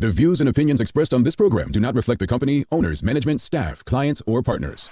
The views and opinions expressed on this program do not reflect the company, owners, management, staff, clients, or partners.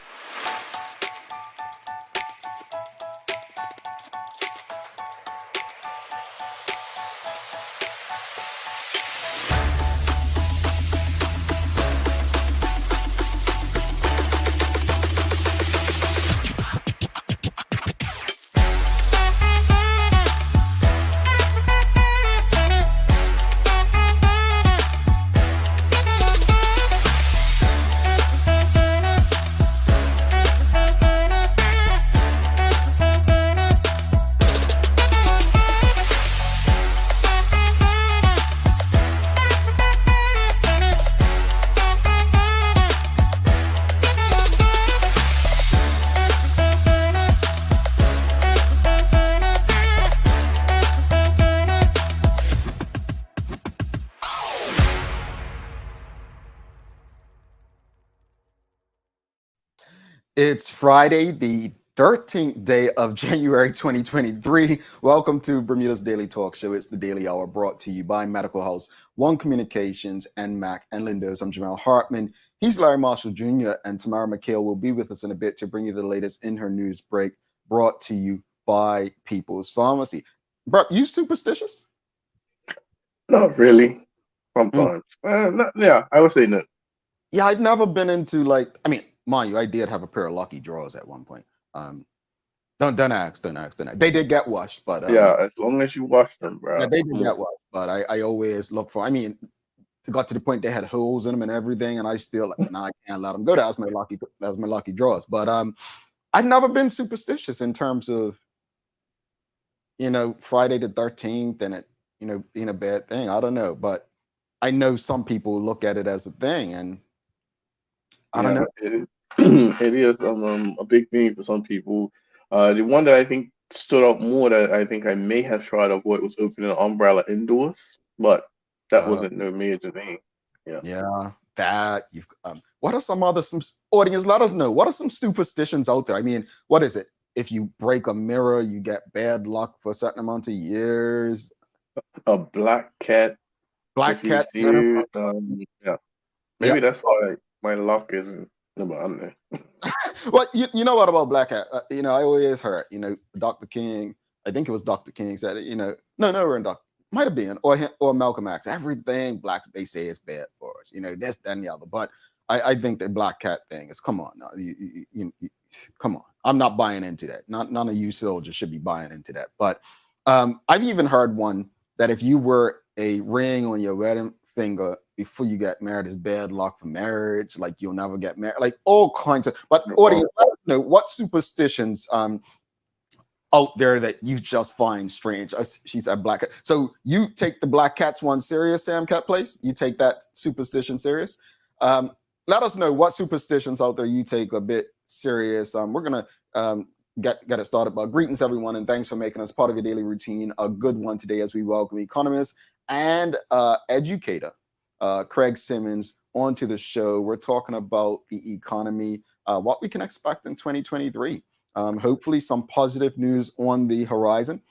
It's Friday, the 13th day of January 2023. Welcome to Bermuda's Daily Talk Show. It's the Daily Hour brought to you by Medical House, One Communications, and Mac and Lindos. I'm Jamal Hartman. He's Larry Marshall Jr. and Tamara McHale will be with us in a bit to bring you the latest in her news break brought to you by People's Pharmacy. Bro, you superstitious? Not really. Sometimes. I would say no. Yeah, I've never been into mind you, I did have a pair of lucky draws at one point. Don't ask. They did get washed, but yeah, as long as you wash them, bro. Yeah, they did get washed, but I always look for. It got to the point they had holes in them and everything, and I still I can't let them go. That was my lucky draws. But I've never been superstitious in terms of Friday the 13th and it being a bad thing. I don't know, but I know some people look at it as a thing, and I don't know. It is a big thing for some people. The one that I think stood out more that I think I may have tried to avoid was opening an umbrella indoors, but that wasn't no major thing. Yeah, that you've. What are some audience? Let us know. What are some superstitions out there? What is it? If you break a mirror, you get bad luck for a certain amount of years. A black cat. Black cat. Yeah. Maybe that's why my luck isn't. No, well, you know what about black cat? I always heard, Dr. King. I think it was Dr. King said it. Might have been, or Malcolm X. Everything blacks they say is bad for us. This, that, and the other. But I think the black cat thing is come on now. Come on. I'm not buying into that. None of you soldiers should be buying into that. But I've even heard one that if you wear a ring on your wedding finger before you get married is bad luck for marriage, like you'll never get married, like all kinds of. But audience, let us know what superstitions out there that you just find strange. She said black cat. So you take the black cats one serious, Sam Cat Place? You take that superstition serious? Let us know what superstitions out there you take a bit serious. We're gonna get it started. But greetings everyone, and thanks for making us part of your daily routine. A good one today as we welcome economist and educator Craig Simmons onto the show. We're talking about the economy, what we can expect in 2023. Hopefully some positive news on the horizon.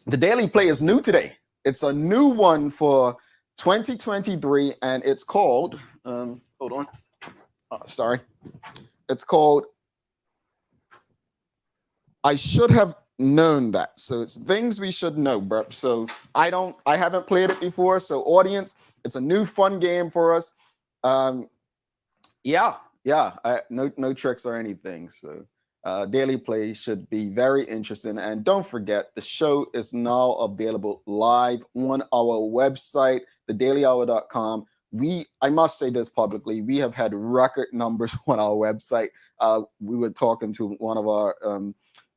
The Daily Play is new today. It's a new one for 2023, and it's called, hold on. Sorry. It's called I Should Have Known That. So it's things we should know, bro. So I haven't played it before. So audience, it's a new fun game for us. No tricks or anything. So Daily Play should be very interesting. And don't forget, the show is now available live on our website, thedailyhour.com. I must say this publicly, we have had record numbers on our website. We were talking to one of our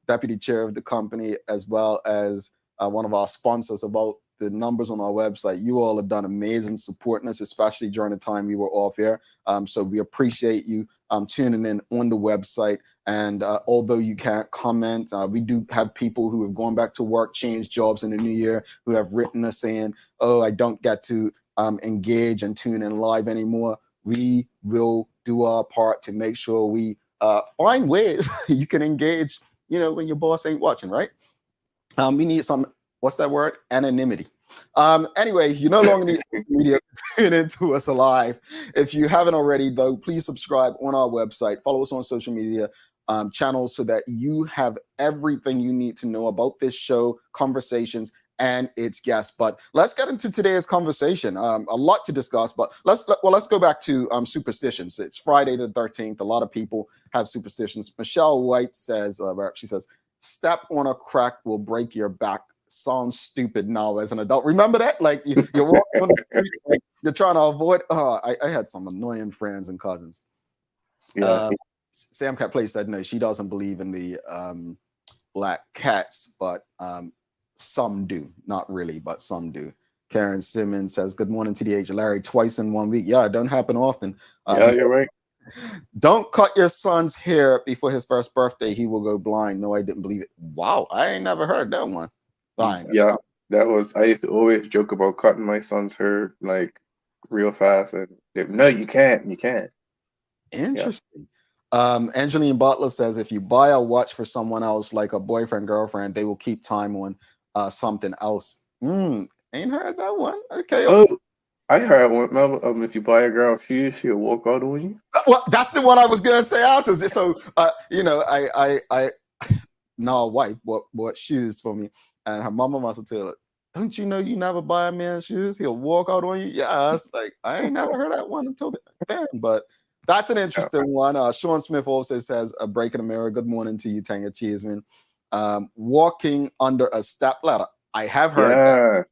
deputy chair of the company, as well as one of our sponsors, about the numbers on our website. You all have done amazing supporting us, especially during the time we were off air. So we appreciate you tuning in on the website. And although you can't comment, we do have people who have gone back to work, changed jobs in the new year, who have written us saying, oh, I don't get to engage and tune in live anymore. We will do our part to make sure we find ways you can engage, when your boss ain't watching, right? We need some, what's that word? Anonymity. Anyway, you no longer need social media to tune into us alive. If you haven't already, though, please subscribe on our website. Follow us on social media channels so that you have everything you need to know about this show, conversations, and its guests. But let's get into today's conversation. A lot to discuss, but let's go back to superstitions. It's Friday the 13th. A lot of people have superstitions. Michelle White says, she says, "Step on a crack will break your back." Sounds stupid now as an adult. Remember that? Like you're walking on the street, like, you're trying to avoid. I had some annoying friends and cousins. Yeah. Sam Cat Play said no, she doesn't believe in the black cats, but some do. Not really, but some do. Karen Simmons says, "Good morning to the age of Larry, twice in 1 week." Yeah, it don't happen often. Yeah, you're right. "Don't cut your son's hair before his first birthday. He will go blind." No, I didn't believe it. Wow, I ain't never heard that one. Fine. Yeah, that was. I used to always joke about cutting my son's hair like real fast, and no, you can't. You can't. Interesting. Angeline Butler says, "If you buy a watch for someone else, like a boyfriend, girlfriend, they will keep time on something else." Ain't heard that one. Okay. Oh, I heard one. Remember, if you buy a girl shoes, she'll walk out on you. Well, that's the one I was gonna say after this. So, I now a wife bought shoes for me, and her mama must have told her, "Don't you know you never buy a man shoes? He'll walk out on you." Yeah, it's like I ain't never heard that one until then, but that's an interesting one. Sean Smith also says, "Breaking a mirror." Good morning to you, Tanya Cheeseman. Walking under a step ladder. I have heard that.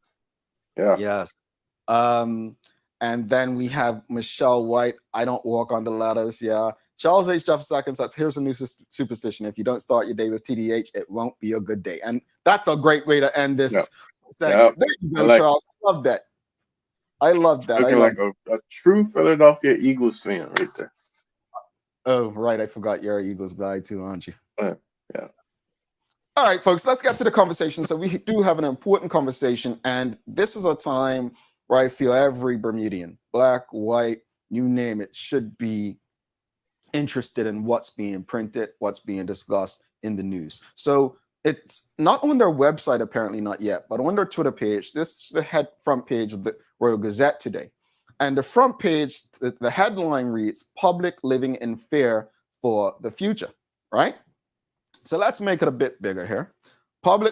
Yeah. Yes. And then we have Michelle White. "I don't walk on the ladders." Yeah. Charles H. Jefferson says, "Here's a new superstition. If you don't start your day with TDH, it won't be a good day." And that's a great way to end this segment. There you go, Charles. I love that. I love that. Looking like a true Philadelphia Eagles fan right there. Oh, right. I forgot you're an Eagles guy too, aren't you? Yeah. All right, folks, let's get to the conversation. So we do have an important conversation, and this is a time where I feel every Bermudian, black, white, you name it, should be interested in what's being printed, what's being discussed in the news. So it's not on their website, apparently not yet, but on their Twitter page. This is the front page of the Royal Gazette today. And the front page, the headline reads, "Public Living in Fear for the Future," right? So let's make it a bit bigger here.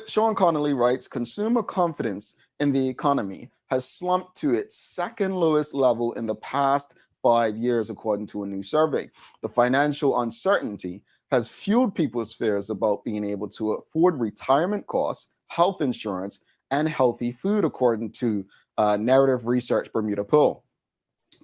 Sean Connolly writes, "Consumer confidence in the economy has slumped to its second lowest level in the past 5 years, according to a new survey. The financial uncertainty has fueled people's fears about being able to afford retirement costs, health insurance, and healthy food," according to Narrative Research Bermuda poll.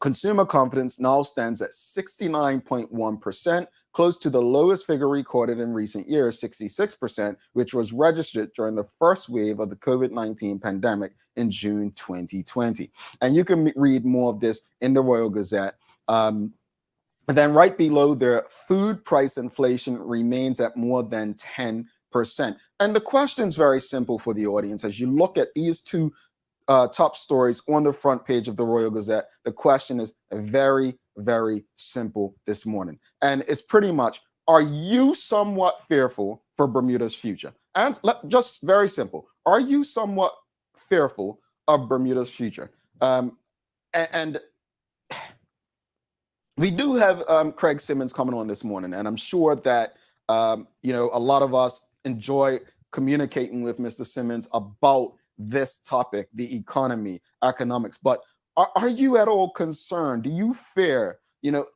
Consumer confidence now stands at 69.1%, close to the lowest figure recorded in recent years, 66%, which was registered during the first wave of the COVID-19 pandemic in June 2020. And you can read more of this in the Royal Gazette. And then right below there, food price inflation remains at more than 10%. And the question is very simple for the audience. As you look at these two top stories on the front page of the Royal Gazette, the question is very, very simple this morning. And it's pretty much, are you somewhat fearful for Bermuda's future? And just very simple. Are you somewhat fearful of Bermuda's future? And we do have Craig Simmons coming on this morning, and I'm sure that a lot of us enjoy communicating with Mr. Simmons about this topic, the economy, economics. But are you at all concerned? Do you fear?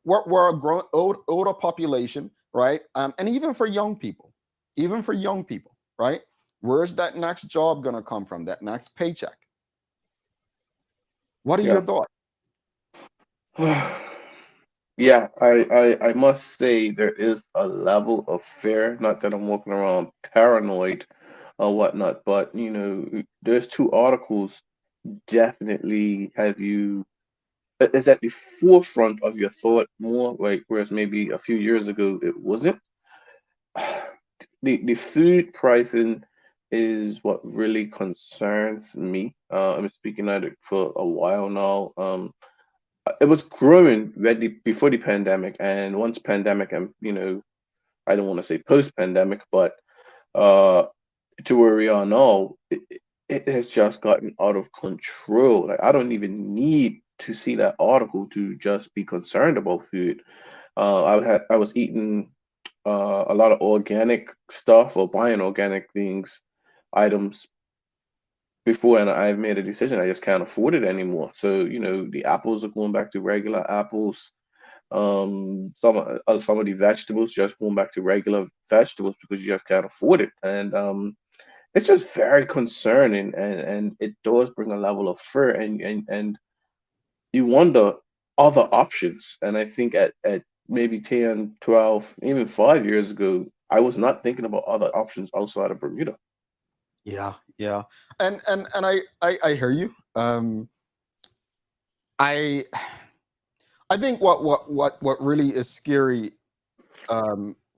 We're a older population, right? And even for young people, right? Where's that next job going to come from? That next paycheck? What are your thoughts? Yeah, I must say there is a level of fear. Not that I'm walking around paranoid or whatnot, but there's two articles definitely have you is at the forefront of your thought more, like whereas maybe a few years ago it wasn't. The food pricing is what really concerns me. I'm speaking at it for a while now. It was growing ready before the pandemic, and once pandemic, and I don't want to say post pandemic, but to where we are now, it has just gotten out of control. Like I don't even need to see that article to just be concerned about food. I was eating a lot of organic stuff or buying organic things, items before, and I've made a decision. I just can't afford it anymore. So, the apples are going back to regular apples. Some of the vegetables just going back to regular vegetables because you just can't afford it. And it's just very concerning, and it does bring a level of fear, and you wonder other options. And I think at maybe 10, 12, even 5 years ago, I was not thinking about other options outside of Bermuda. Yeah, yeah. And I hear you. I I think what really is scary,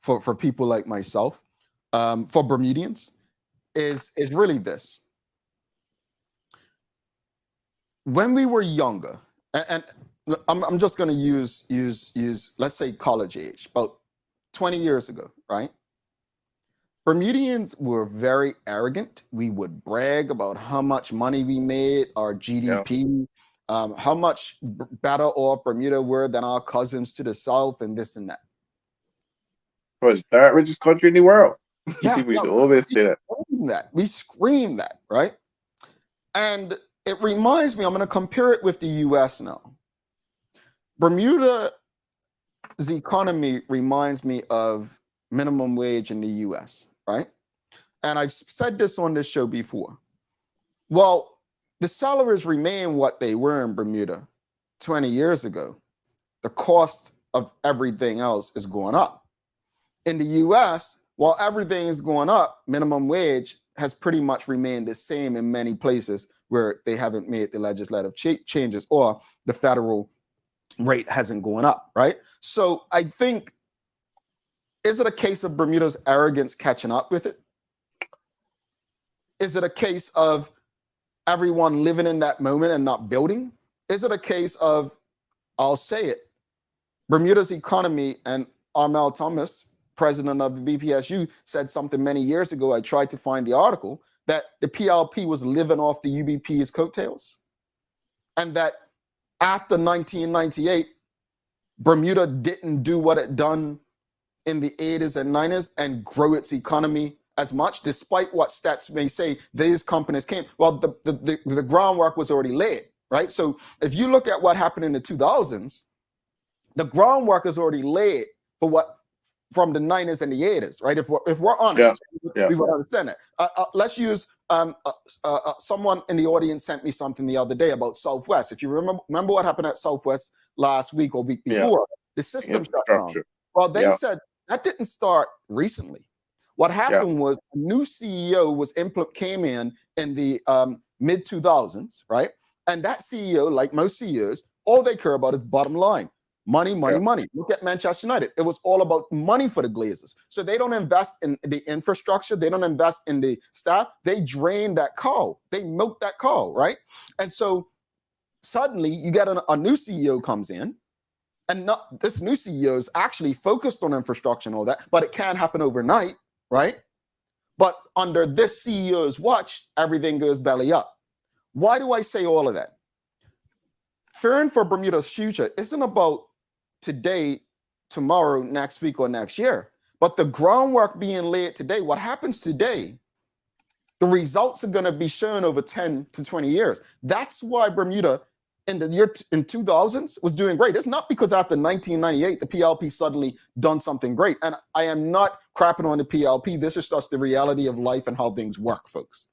for people like myself, for Bermudians, is really this. When we were younger, and I'm just going to use let's say college age, about 20 years ago, right? Bermudians were very arrogant. We would brag about how much money we made, our Yeah, GDP, how much better off Bermuda were than our cousins to the south, and this and that. because third richest country in the world. Yeah, People yeah, used to always we say that. scream that. We scream that, right? And it reminds me, I'm going to compare it with the US now. Bermuda's economy reminds me of minimum wage in the US, right? And I've said this on this show before. Well, the salaries remain what they were in Bermuda 20 years ago. The cost of everything else is going up. In the US, while everything is going up, minimum wage has pretty much remained the same in many places where they haven't made the legislative changes, or the federal rate hasn't gone up, right? So I think, is it a case of Bermuda's arrogance catching up with it? Is it a case of everyone living in that moment and not building? Is it a case of, I'll say it, Bermuda's economy, and Armel Thomas, president of the BPSU, said something many years ago. I tried to find the article, that the PLP was living off the UBP's coattails, and that after 1998, Bermuda didn't do what it done in the 80s and 90s and grow its economy as much, despite what stats may say. These companies came, well, the groundwork was already laid, right? So if you look at what happened in the 2000s, the groundwork is already laid for what, from the 90s and the 80s, right? If we're Yeah, honest, yeah, we would understand that. Let's use, someone in the audience sent me something the other day about Southwest. If you remember what happened at Southwest last week or week yeah. before, the system shut down. Infrastructure. Well, they Yeah, said that didn't start recently. What yeah, happened was a new CEO came in the mid 2000s, right? And that CEO, like most CEOs, all they care about is bottom line. Money, money, yeah, money. Look at Manchester United. It was all about money for the Glazers. So they don't invest in the infrastructure. They don't invest in the staff. They drain that cow. They milk that cow, right? And so suddenly you get a new CEO comes in, and not, this new CEO is actually focused on infrastructure and all that, but it can't happen overnight, right? But under this CEO's watch, everything goes belly up. Why do I say all of that? Fearing for Bermuda's future isn't about today, tomorrow, next week, or next year, but the groundwork being laid today. What happens today, the results are going to be shown over 10 to 20 years. That's why Bermuda in the year in 2000s was doing great. It's not because after 1998 the PLP suddenly done something great. And I am not crapping on the PLP. This is just the reality of life and how things work, folks.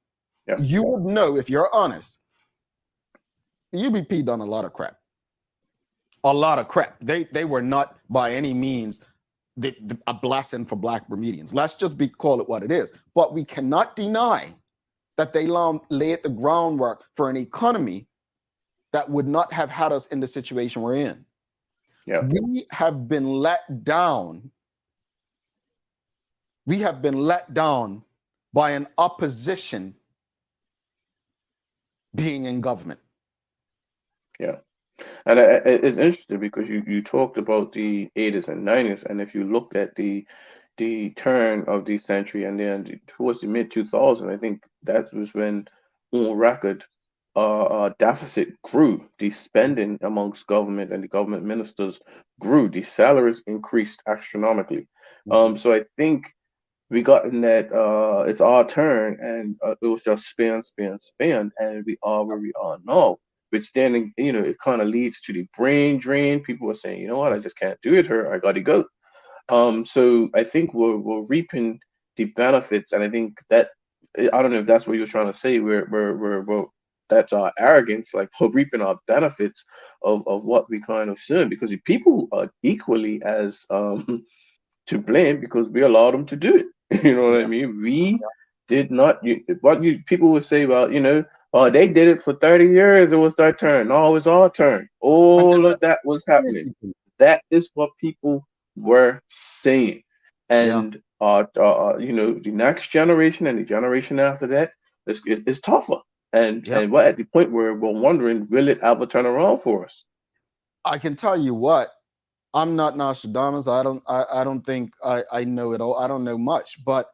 yeah, You would know, if you're honest, the UBP done a lot of crap. A lot of crap. They were not by any means a blessing for Black Bermudians. Let's just call it what it is. But we cannot deny that they laid the groundwork for an economy that would not have had us in the situation we're in. yeah. We have been let down. We have been let down by an opposition being in government. Yeah. And it's interesting because you talked about the 80s and 90s, and if you looked at the turn of the century and then towards the mid 2000s, I think that was when on record deficit grew, the spending amongst government and the government ministers grew, the salaries increased astronomically. Mhm. So I think we got in that it's our turn, and it was just spend, spend, spend, and we are where we are now. Which then, it kind of leads to the brain drain. People are saying, you know what, I just can't do it here. I got to go. So I think we're reaping the benefits, and I think that I don't know if that's what you're trying to say. We're that's our arrogance, like we're reaping our benefits of what we kind of should, because the people are equally as to blame because we allowed them to do it. You know what I mean? We did not. What you people would say about, oh, they did it for 30 years. It was their turn. No, it was our turn. And All of that was happening. crazy. That is what people were saying. Yeah, And the next generation and the generation after that is tougher. And yeah. and we're at the point where we're wondering, will it ever turn around for us? I can tell you what. I'm not Nostradamus. I don't think I know it all. I don't know much, but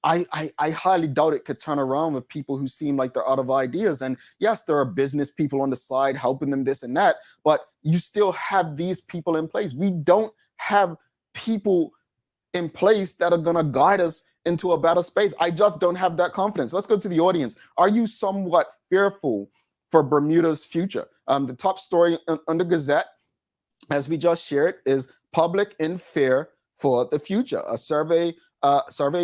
I highly doubt it could turn around with people who seem like they're out of ideas. And yes, there are business people on the side helping them this and that, but you still have these people in place. We don't have people in place that are going to guide us into a better space. I just don't have that confidence. Let's go to the audience. Are you somewhat fearful for Bermuda's future? The top story on the Gazette, as we just shared, is public in fear for the future. A survey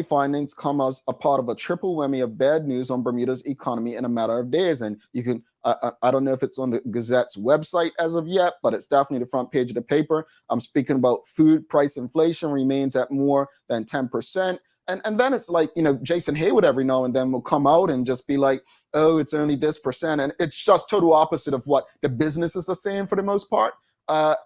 findings come as a part of a triple whammy of bad news on Bermuda's economy in a matter of days. And you can, I don't know if it's on the Gazette's website as of yet, but it's definitely the front page of the paper. I'm speaking about food price inflation remains at more than 10%. And then it's like, Jason Hayward every now and then will come out and just be like, oh, it's only this percent. And it's just total opposite of what the businesses are saying for the most part.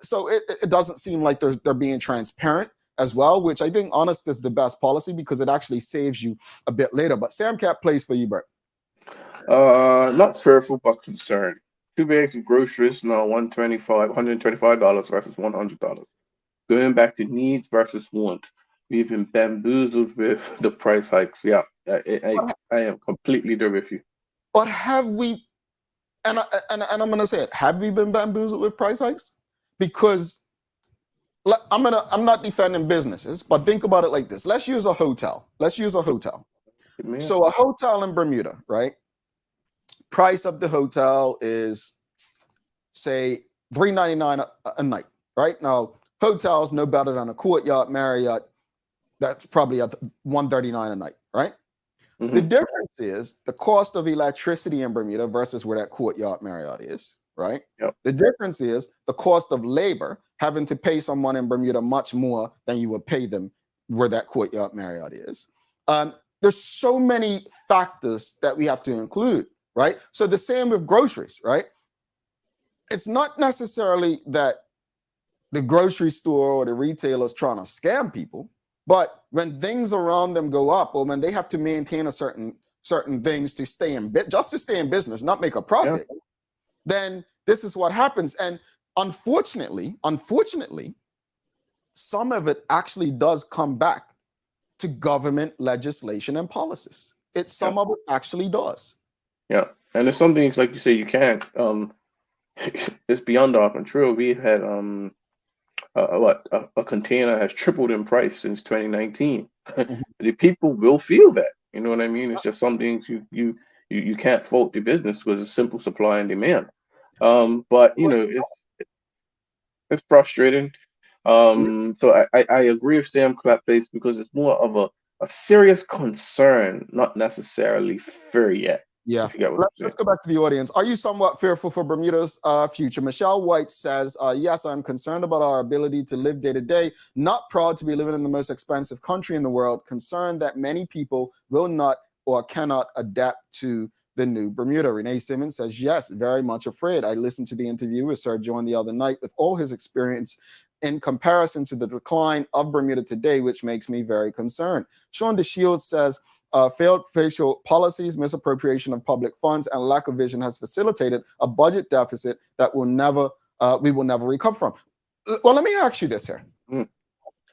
So it doesn't seem like they're being transparent as well, which I think honest is the best policy because it actually saves you a bit later. But Sam Cap plays for you, Bert. Not fearful but concerned. Two bags of groceries now $125 versus $100. Going back to needs versus want. We've been bamboozled with the price hikes. Yeah, I am completely there with you. But have we? And I'm going to say it. Have we been bamboozled with price hikes? Because I'm not defending businesses, but think about it like this. Let's use a hotel. Man. So a hotel in Bermuda, right? Price of the hotel is, say, $399 a night, right? Now, hotels no better than a Courtyard Marriott. That's probably at $139 a night, right? Mm-hmm. The difference is the cost of electricity in Bermuda versus where that Courtyard Marriott is, right? Yep. The difference is the cost of labor, having to pay someone in Bermuda much more than you would pay them where that Courtyard Marriott is. There's so many factors that we have to include, right? So the same with groceries, right? It's not necessarily that the grocery store or the retailer is trying to scam people, but when things around them go up, or when they have to maintain a certain things to stay in just to stay in business, not make a profit, then this is what happens. And unfortunately, some of it actually does come back to government legislation and policies. Some of it actually does. Yeah, and there's some things like you say you can't. It's beyond our control. We had a container has tripled in price since 2019. The people will feel that. You know what I mean? It's just some things you can't fault the business because it's simple supply and demand. But it's frustrating. So I agree with Sam Clapface because it's more of a serious concern, not necessarily fear yet. Yeah. If you get what I'm saying. Let's go back to the audience. Are you somewhat fearful for Bermuda's future? Michelle White says, yes, I'm concerned about our ability to live day to day. Not proud to be living in the most expensive country in the world. Concerned that many people will not or cannot adapt to the new Bermuda. Renee Simmons says, yes, very much afraid. I listened to the interview with Sir John the other night with all his experience in comparison to the decline of Bermuda today, which makes me very concerned. Sean DeShields says, failed facial policies, misappropriation of public funds, and lack of vision has facilitated a budget deficit that we will never recover from. Well, let me ask you this here,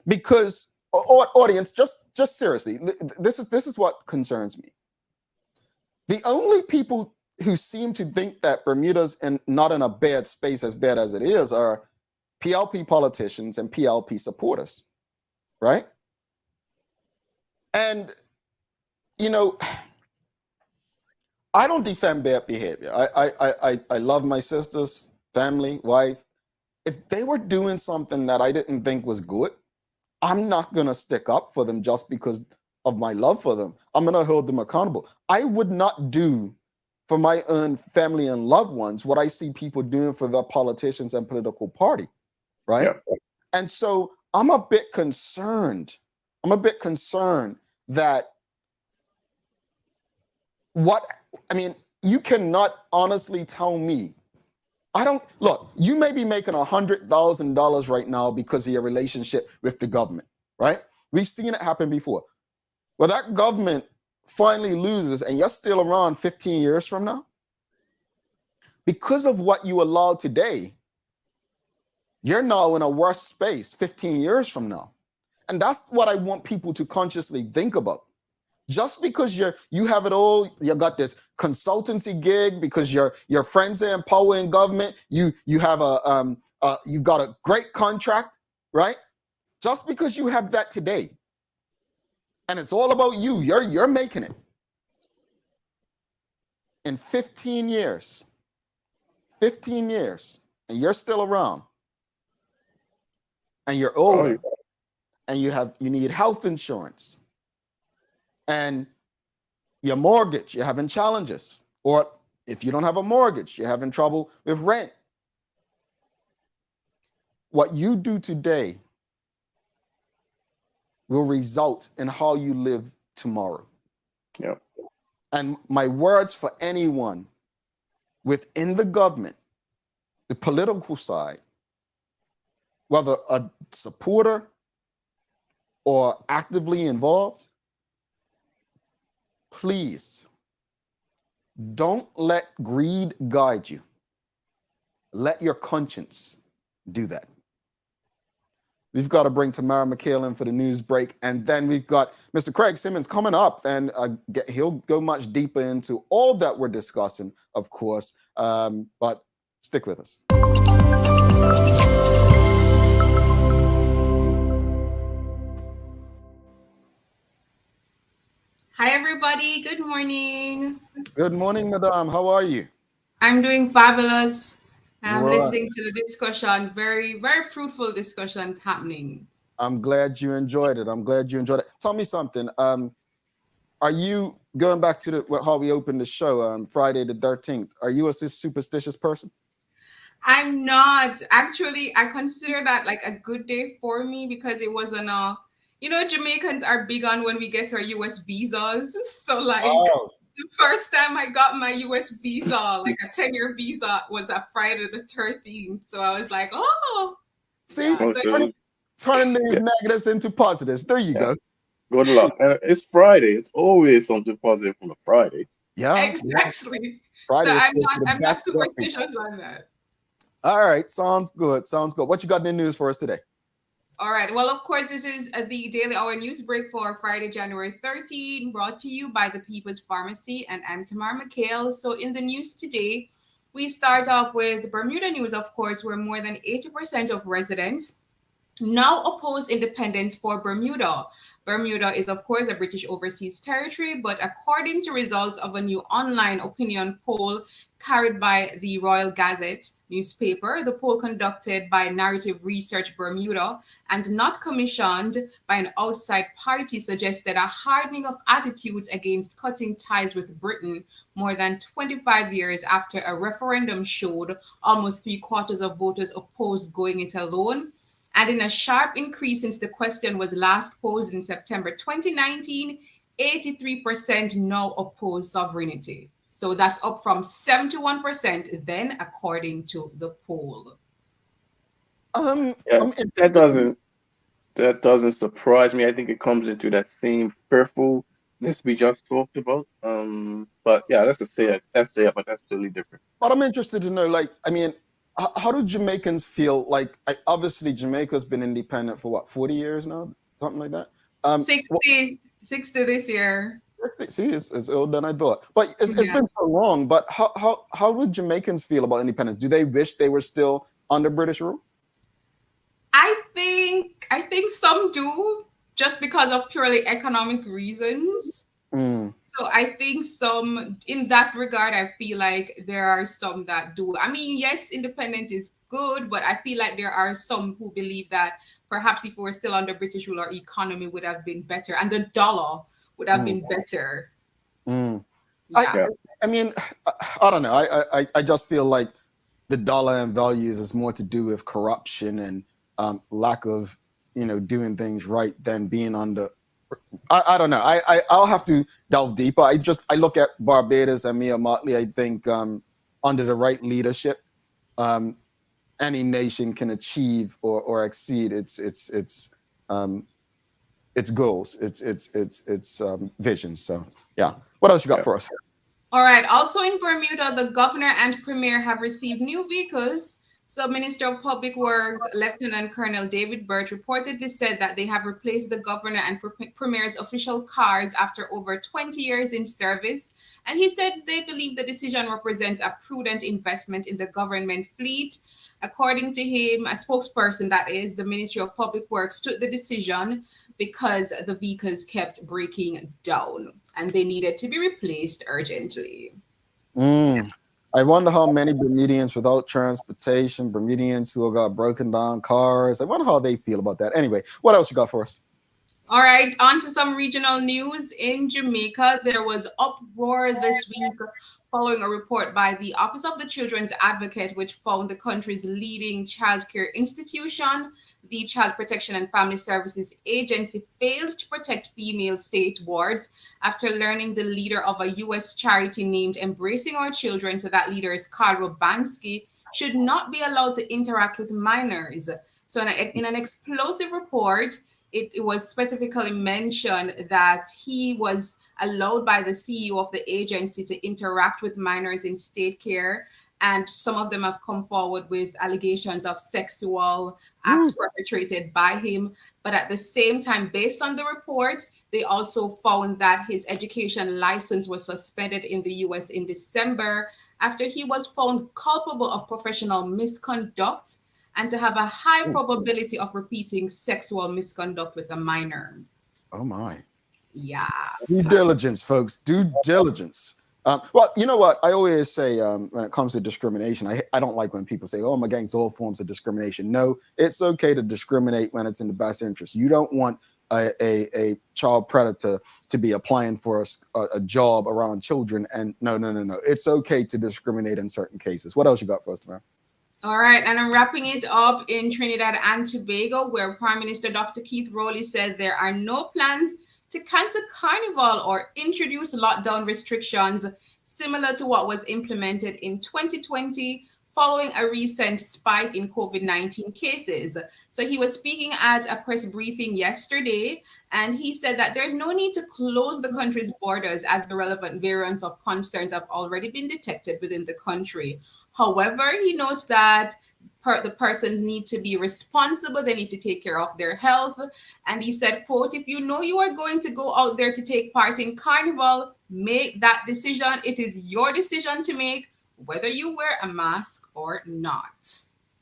because audience, just seriously, this is what concerns me. The only people who seem to think that Bermuda's not in a bad space as bad as it is are PLP politicians and PLP supporters, right? And, you know, I don't defend bad behavior. I love my sisters, family, wife. If they were doing something that I didn't think was good, I'm not going to stick up for them just because of my love for them. I'm going to hold them accountable. I would not do for my own family and loved ones what I see people doing for their politicians and political party, right? Yeah. And so I'm a bit concerned. I'm a bit concerned that you cannot honestly tell me. Look, you may be making $100,000 right now because of your relationship with the government, right? We've seen it happen before. Well, that government finally loses and you're still around 15 years from now. Because of what you allowed today, you're now in a worse space 15 years from now. And that's what I want people to consciously think about. Just because you have it all, you got this consultancy gig because your friends are in power in government, you have you've got a great contract, right? Just because you have that today, and it's all about you, you're making it. In 15 years, and you're still around, and you're older, and you need health insurance. And your mortgage, you're having challenges. Or if you don't have a mortgage, you're having trouble with rent. What you do today will result in how you live tomorrow. Yeah. And my words for anyone within the government, the political side, whether a supporter or actively involved, please don't let greed guide you. Let your conscience do that. We've got to bring Tamara McHale in for the news break. And then we've got Mr. Craig Simmons coming up, and he'll go much deeper into all that we're discussing, of course. But stick with us. Hi, everybody. Good morning. Good morning, madam. How are you? I'm doing fabulous. I'm Right. listening to the discussion. Very, very fruitful discussion happening. I'm glad you enjoyed it. Tell me something. Are you going back to how we opened the show, Friday the 13th? Are you a superstitious person? I'm not. Actually, I consider that like a good day for me because it wasn't Jamaicans are big on when we get our US visas. So the first time I got my US visa, like a 10-year visa, was a Friday the 13th. So I was like, oh. See, Yeah, turn these negatives into positives. There you go. Good luck. It's Friday. It's always something positive from a Friday. Yeah. Exactly. Yeah. Friday I'm not superstitious on that. All right. Sounds good. What you got in the news for us today? All right. Well, of course, this is the Daily Hour News Break for Friday, January 13, brought to you by the People's Pharmacy, and I'm Tamara McHale. So in the news today, we start off with Bermuda news, of course, where more than 80% of residents now oppose independence for Bermuda. Bermuda is, of course, a British overseas territory, but according to results of a new online opinion poll carried by the Royal Gazette newspaper, the poll conducted by Narrative Research Bermuda and not commissioned by an outside party suggested a hardening of attitudes against cutting ties with Britain more than 25 years after a referendum showed almost 3/4 of voters opposed going it alone. And in a sharp increase since the question was last posed in September 2019, 83% now oppose sovereignty. So that's up from 71% then, according to the poll. That doesn't surprise me. I think it comes into that same fearfulness we just talked about. But yeah, that's but that's totally different. But I'm interested to know, how do Jamaicans feel? Obviously, Jamaica's been independent for 40 years now, something like that. 60 this year. 60. See, it's older than I thought. But it's Yeah. been so long. But how do Jamaicans feel about independence? Do they wish they were still under British rule? I think some do, just because of purely economic reasons. Mm, So I think some, in that regard, I feel like there are some that do. I mean, yes, independence is good, but I feel like there are some who believe that perhaps if we were still under British rule, our economy would have been better and the dollar would have mm, been better. mm. I, Yeah. Yeah. I mean, I don't know. I just feel like the dollar and values is more to do with corruption and lack of doing things right than being under. I don't know. I'll have to delve deeper. I look at Barbados and Mia Motley. I think under the right leadership, um, any nation can achieve or exceed um, its goals, its visions. So yeah. What else you got Yeah. for us? All right. Also in Bermuda, the governor and premier have received new vehicles. So, Minister of Public Works, Lieutenant Colonel David Birch, reportedly said that they have replaced the governor and premier's official cars after over 20 years in service. And he said they believe the decision represents a prudent investment in the government fleet. According to him, a spokesperson, that is, the Ministry of Public Works took the decision because the vehicles kept breaking down and they needed to be replaced urgently. Mm. I wonder how many Bermudians without transportation, Bermudians who have got broken down cars. I wonder how they feel about that. Anyway, what else you got for us? All right, on to some regional news. In Jamaica, there was uproar this week following a report by the Office of the Children's Advocate, which found the country's leading childcare institution, the Child Protection and Family Services Agency, failed to protect female state wards after learning the leader of a U.S. charity named Embracing Our Children, so that leader is Carl Bansky, should not be allowed to interact with minors. So in an explosive report, it was specifically mentioned that he was allowed by the CEO of the agency to interact with minors in state care. And some of them have come forward with allegations of sexual acts perpetrated by him. But at the same time, based on the report, they also found that his education license was suspended in the US in December after he was found culpable of professional misconduct and to have a high probability of repeating sexual misconduct with a minor. Oh my. Yeah. Due diligence, folks. Due diligence. Well, you know what? I always say when it comes to discrimination, I don't like when people say, oh, I'm against all forms of discrimination. No, it's okay to discriminate when it's in the best interest. You don't want a child predator to be applying for a job around children. And no. It's okay to discriminate in certain cases. What else you got for us, tomorrow? All right, and I'm wrapping it up in Trinidad and Tobago, where Prime Minister Dr. Keith Rowley said there are no plans to cancel Carnival or introduce lockdown restrictions similar to what was implemented in 2020 following a recent spike in COVID-19 cases. So he was speaking at a press briefing yesterday, and he said that there's no need to close the country's borders as the relevant variants of concerns have already been detected within the country. However, he notes that the persons need to be responsible. They need to take care of their health. And he said, quote, if you know you are going to go out there to take part in Carnival, make that decision. It is your decision to make, whether you wear a mask or not.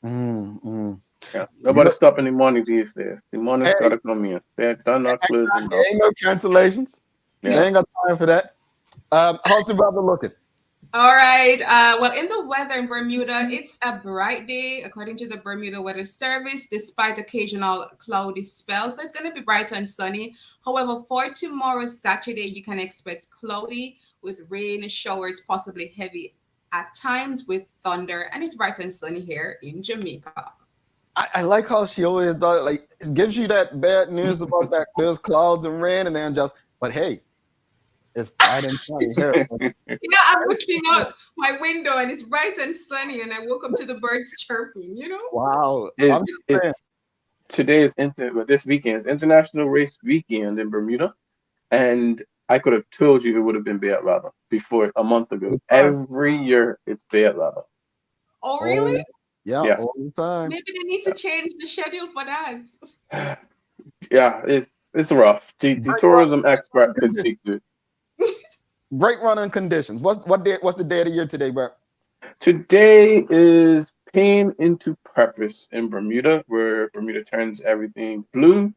Yeah, nobody's stopping the money these days. The money's got to come in. They're not closing There ain't no cancellations. Yeah. They ain't got time for that. How's the weather looking? All right. Well, in the weather in Bermuda, it's a bright day, according to the Bermuda Weather Service, despite occasional cloudy spells. So it's going to be bright and sunny. However, for tomorrow, Saturday, you can expect cloudy with rain showers, possibly heavy at times with thunder. And it's bright and sunny here in Jamaica. I like how she always does. Like, it gives you that bad news about that there's clouds and rain, and then but hey, it's bright and sunny here. Yeah, I'm looking out my window and it's bright and sunny, and I woke up to the birds chirping, Wow. This weekend is International Race Weekend in Bermuda, and I could have told you it would have been bad weather before a month ago. Every year it's bad weather. Oh, really? Yeah, all the time. Maybe they need to change the schedule for that. Yeah, it's rough. The tourism expert could speak to it. Great running conditions. What's the day of the year today, bro? Today is Pain into Purpose in Bermuda, where Bermuda turns everything blue.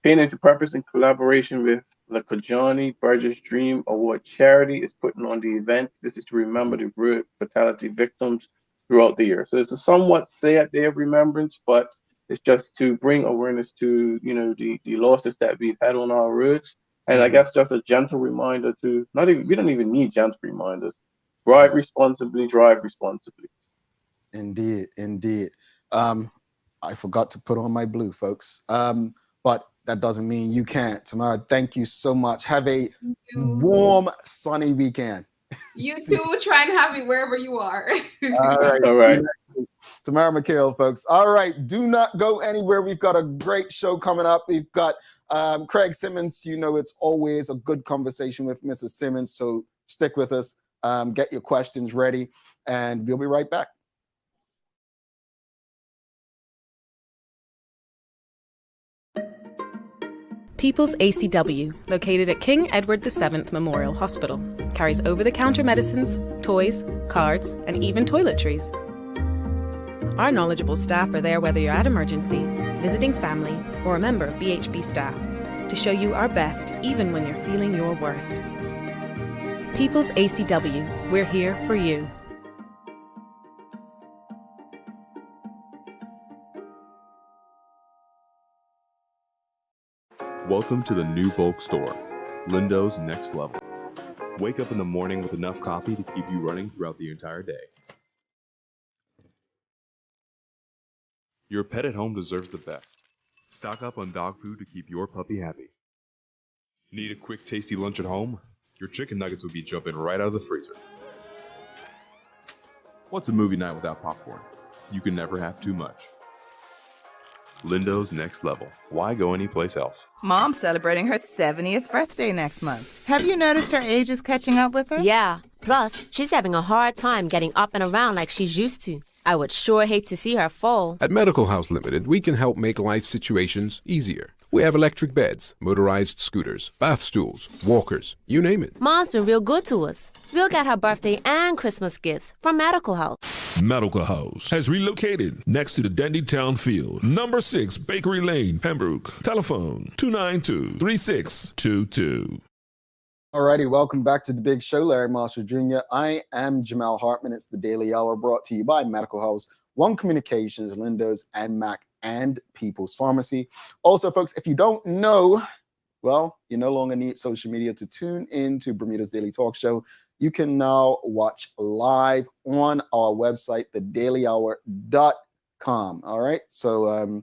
Pain into Purpose, in collaboration with the Kajani Burgess Dream Award charity, is putting on the event. This is to remember the road fatality victims throughout the year. So it's a somewhat sad day of remembrance, but it's just to bring awareness to the losses that we've had on our roads. And I guess just a gentle reminder to we don't even need gentle reminders. Drive responsibly, drive responsibly. Indeed. I forgot to put on my blue, folks. But that doesn't mean you can't. Tamara, thank you so much. Have a warm, sunny weekend. You too. Try and have it wherever you are. All right. Tamara McHale, folks. All right. Do not go anywhere. We've got a great show coming up. We've got Craig Simmons. It's always a good conversation with Mrs. Simmons. So stick with us. Get your questions ready, and we'll be right back. People's ACW, located at King Edward VII Memorial Hospital, carries over-the-counter medicines, toys, cards, and even toiletries. Our knowledgeable staff are there whether you're at emergency, visiting family, or a member of BHB staff, to show you our best even when you're feeling your worst. People's ACW, we're here for you. Welcome to the new bulk store, Lindo's Next Level. Wake up in the morning with enough coffee to keep you running throughout the entire day. Your pet at home deserves the best. Stock up on dog food to keep your puppy happy. Need a quick, tasty lunch at home? Your chicken nuggets will be jumping right out of the freezer. What's a movie night without popcorn? You can never have too much. Lindo's Next Level. Why go anyplace else? Mom's celebrating her 70th birthday next month. Have you noticed her age is catching up with her? Yeah. Plus, she's having a hard time getting up and around like she's used to. I would sure hate to see her fall. At Medical House Limited, we can help make life situations easier. We have electric beds, motorized scooters, bath stools, walkers, you name it. Mom's been real good to us. We'll get her birthday and Christmas gifts from Medical House. Medical House has relocated next to the Dandytown Field, number 6 Bakery Lane, Pembroke. Telephone 292-3622. Alrighty, welcome back to the big show, Larry Marshall Jr. I am Jamal Hartman. It's the Daily Hour brought to you by Medical House, One Communications, Lindo's, and Mac, and People's Pharmacy. Also, folks, if you don't know, well, you no longer need social media to tune in to Bermuda's Daily Talk Show. You can now watch live on our website, thedailyhour.com. All right. So,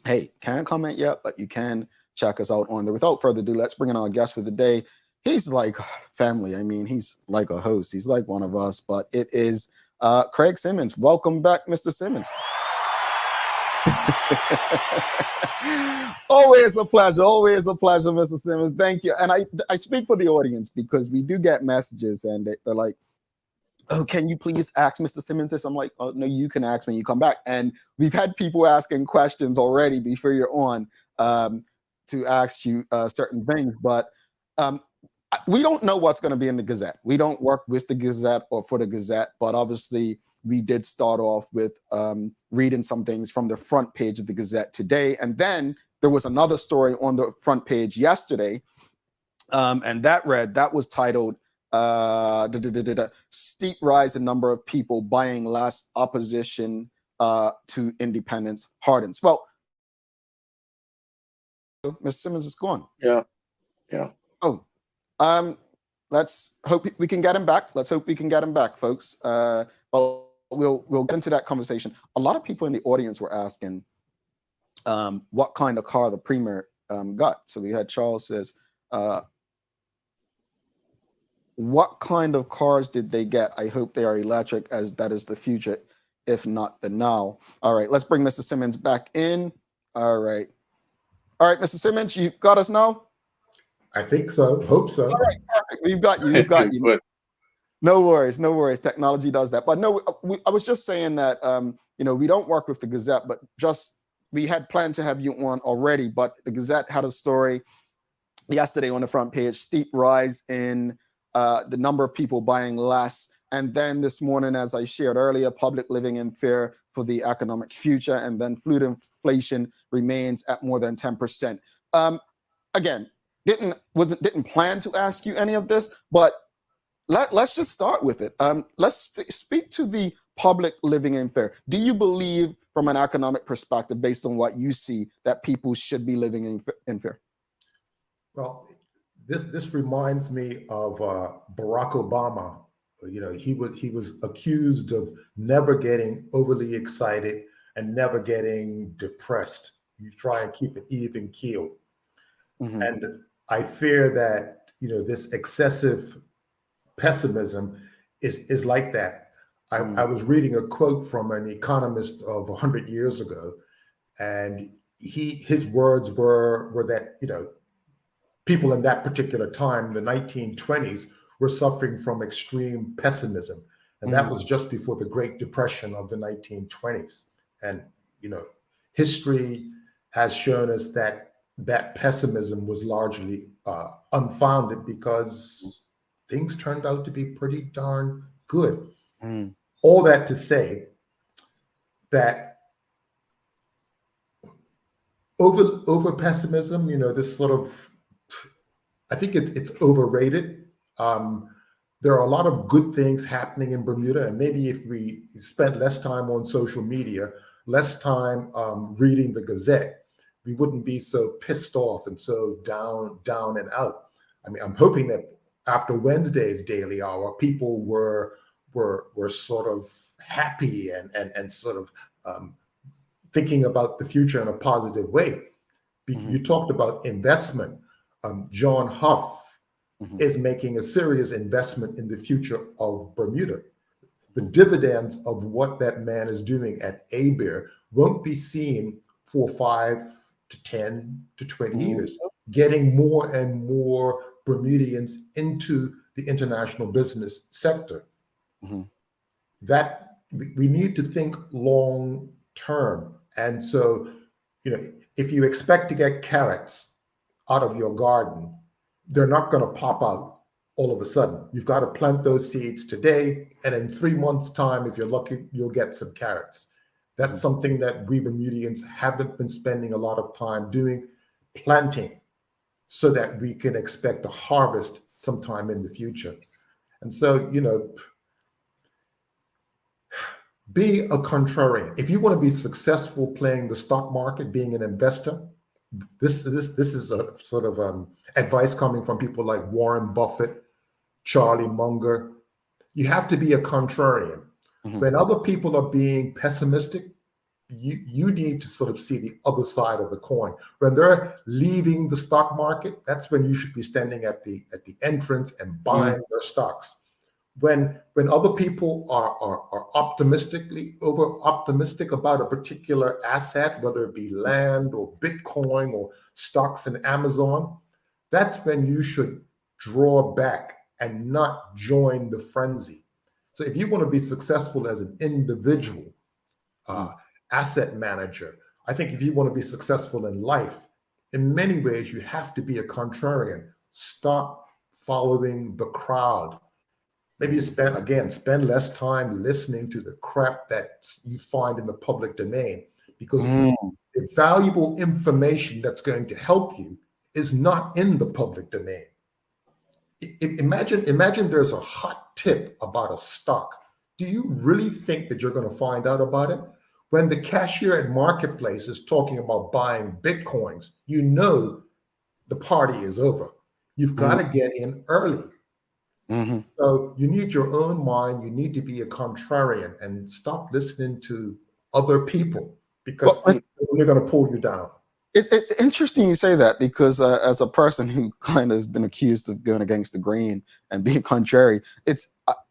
hey, can't comment yet, but you can check us out on there. Without further ado, let's bring in our guest for the day. He's like family. I mean, he's like a host. He's like one of us, but it is Craig Simmons. Welcome back, Mr. Simmons. Always a pleasure, Mr. Simmons. Thank you. And I speak for the audience because we do get messages and they're like, oh, can you please ask Mr. Simmons this? I'm like, oh, no, you can ask when you come back. And we've had people asking questions already before you're on to ask you certain things. But we don't know what's going to be in the Gazette. We don't work with the Gazette or for the Gazette, but obviously we did start off with reading some things from the front page of the Gazette today. And then there was another story on the front page yesterday. And that was titled, Steep Rise in Number of People Buying Less Opposition to Independence Hardens. Well, Mr. Simmons is gone. Yeah. Oh, let's hope we can get him back. Let's hope we can get him back, folks. Well, we'll get into that conversation. A lot of people in the audience were asking what kind of car the premier got. So we had Charles says, what kind of cars did they get? I hope they are electric, as that is the future, if not the now. All right, let's bring Mr. Simmons back in. All right, Mr. Simmons, you got us now? I think so. Hope so. All right, perfect. We've got you. No worries. Technology does that. But no, I was just saying that, we don't work with the Gazette, but we had planned to have you on already, but the Gazette had a story yesterday on the front page, steep rise in the number of people buying less. And then this morning, as I shared earlier, public living in fear for the economic future. And then food inflation remains at more than 10%. Again, didn't plan to ask you any of this, but let's just start with it. Let's speak to the public living in fear. Do you believe, from an economic perspective, based on what you see, that people should be living in fear? Well, this reminds me of Barack Obama. You know, he was accused of never getting overly excited and never getting depressed. You try and keep an even keel. Mm-hmm. And I fear that, you know, this excessive pessimism is like that. I was reading a quote from an economist of 100 years ago, and his words were that, you know, people in that particular time, the 1920s, were suffering from extreme pessimism. And that was just before the Great Depression of the 1920s. And, you know, history has shown us that pessimism was largely unfounded, because things turned out to be pretty darn good. All that to say that over pessimism, you know, this sort of, I think it's overrated. There are a lot of good things happening in Bermuda, and maybe if we spent less time on social media, less time reading the Gazette, we wouldn't be so pissed off and so down and out. I mean, I'm hoping that after Wednesday's Daily Hour, people were sort of happy and sort of thinking about the future in a positive way. You talked about investment. John Huff is making a serious investment in the future of Bermuda. The dividends of what that man is doing at ABER won't be seen for 5 to 10 to 20 years, getting more and more Bermudians into the international business sector. That we need to think long term. And so, you know, if you expect to get carrots out of your garden, they're not going to pop out all of a sudden. You've got to plant those seeds today, and in 3 months' time, if you're lucky, you'll get some carrots. That's something that we Bermudians haven't been spending a lot of time doing, planting, so that we can expect a harvest sometime in the future. And so, you know, be a contrarian. If you want to be successful playing the stock market, being an investor, this is a sort of advice coming from people like Warren Buffett, Charlie Munger. You have to be a contrarian. When other people are being pessimistic, you need to sort of see the other side of the coin. When they're leaving the stock market, that's when you should be standing at the entrance and buying their stocks. When other people are over optimistic about a particular asset, whether it be land or Bitcoin or stocks in Amazon, that's when you should draw back and not join the frenzy. So if you want to be successful as an individual asset manager, I think if you want to be successful in life, in many ways, you have to be a contrarian. Stop following the crowd. Maybe you spend less time listening to the crap that you find in the public domain, because the valuable information that's going to help you is not in the public domain. Imagine there's a hot tip about a stock. Do you really think that you're going to find out about it? When the cashier at Marketplace is talking about buying Bitcoins, you know the party is over. You've got to get in early. So you need your own mind. You need to be a contrarian and stop listening to other people, because they're going to pull you down. It's interesting you say that, because as a person who kind of has been accused of going against the grain and being contrary,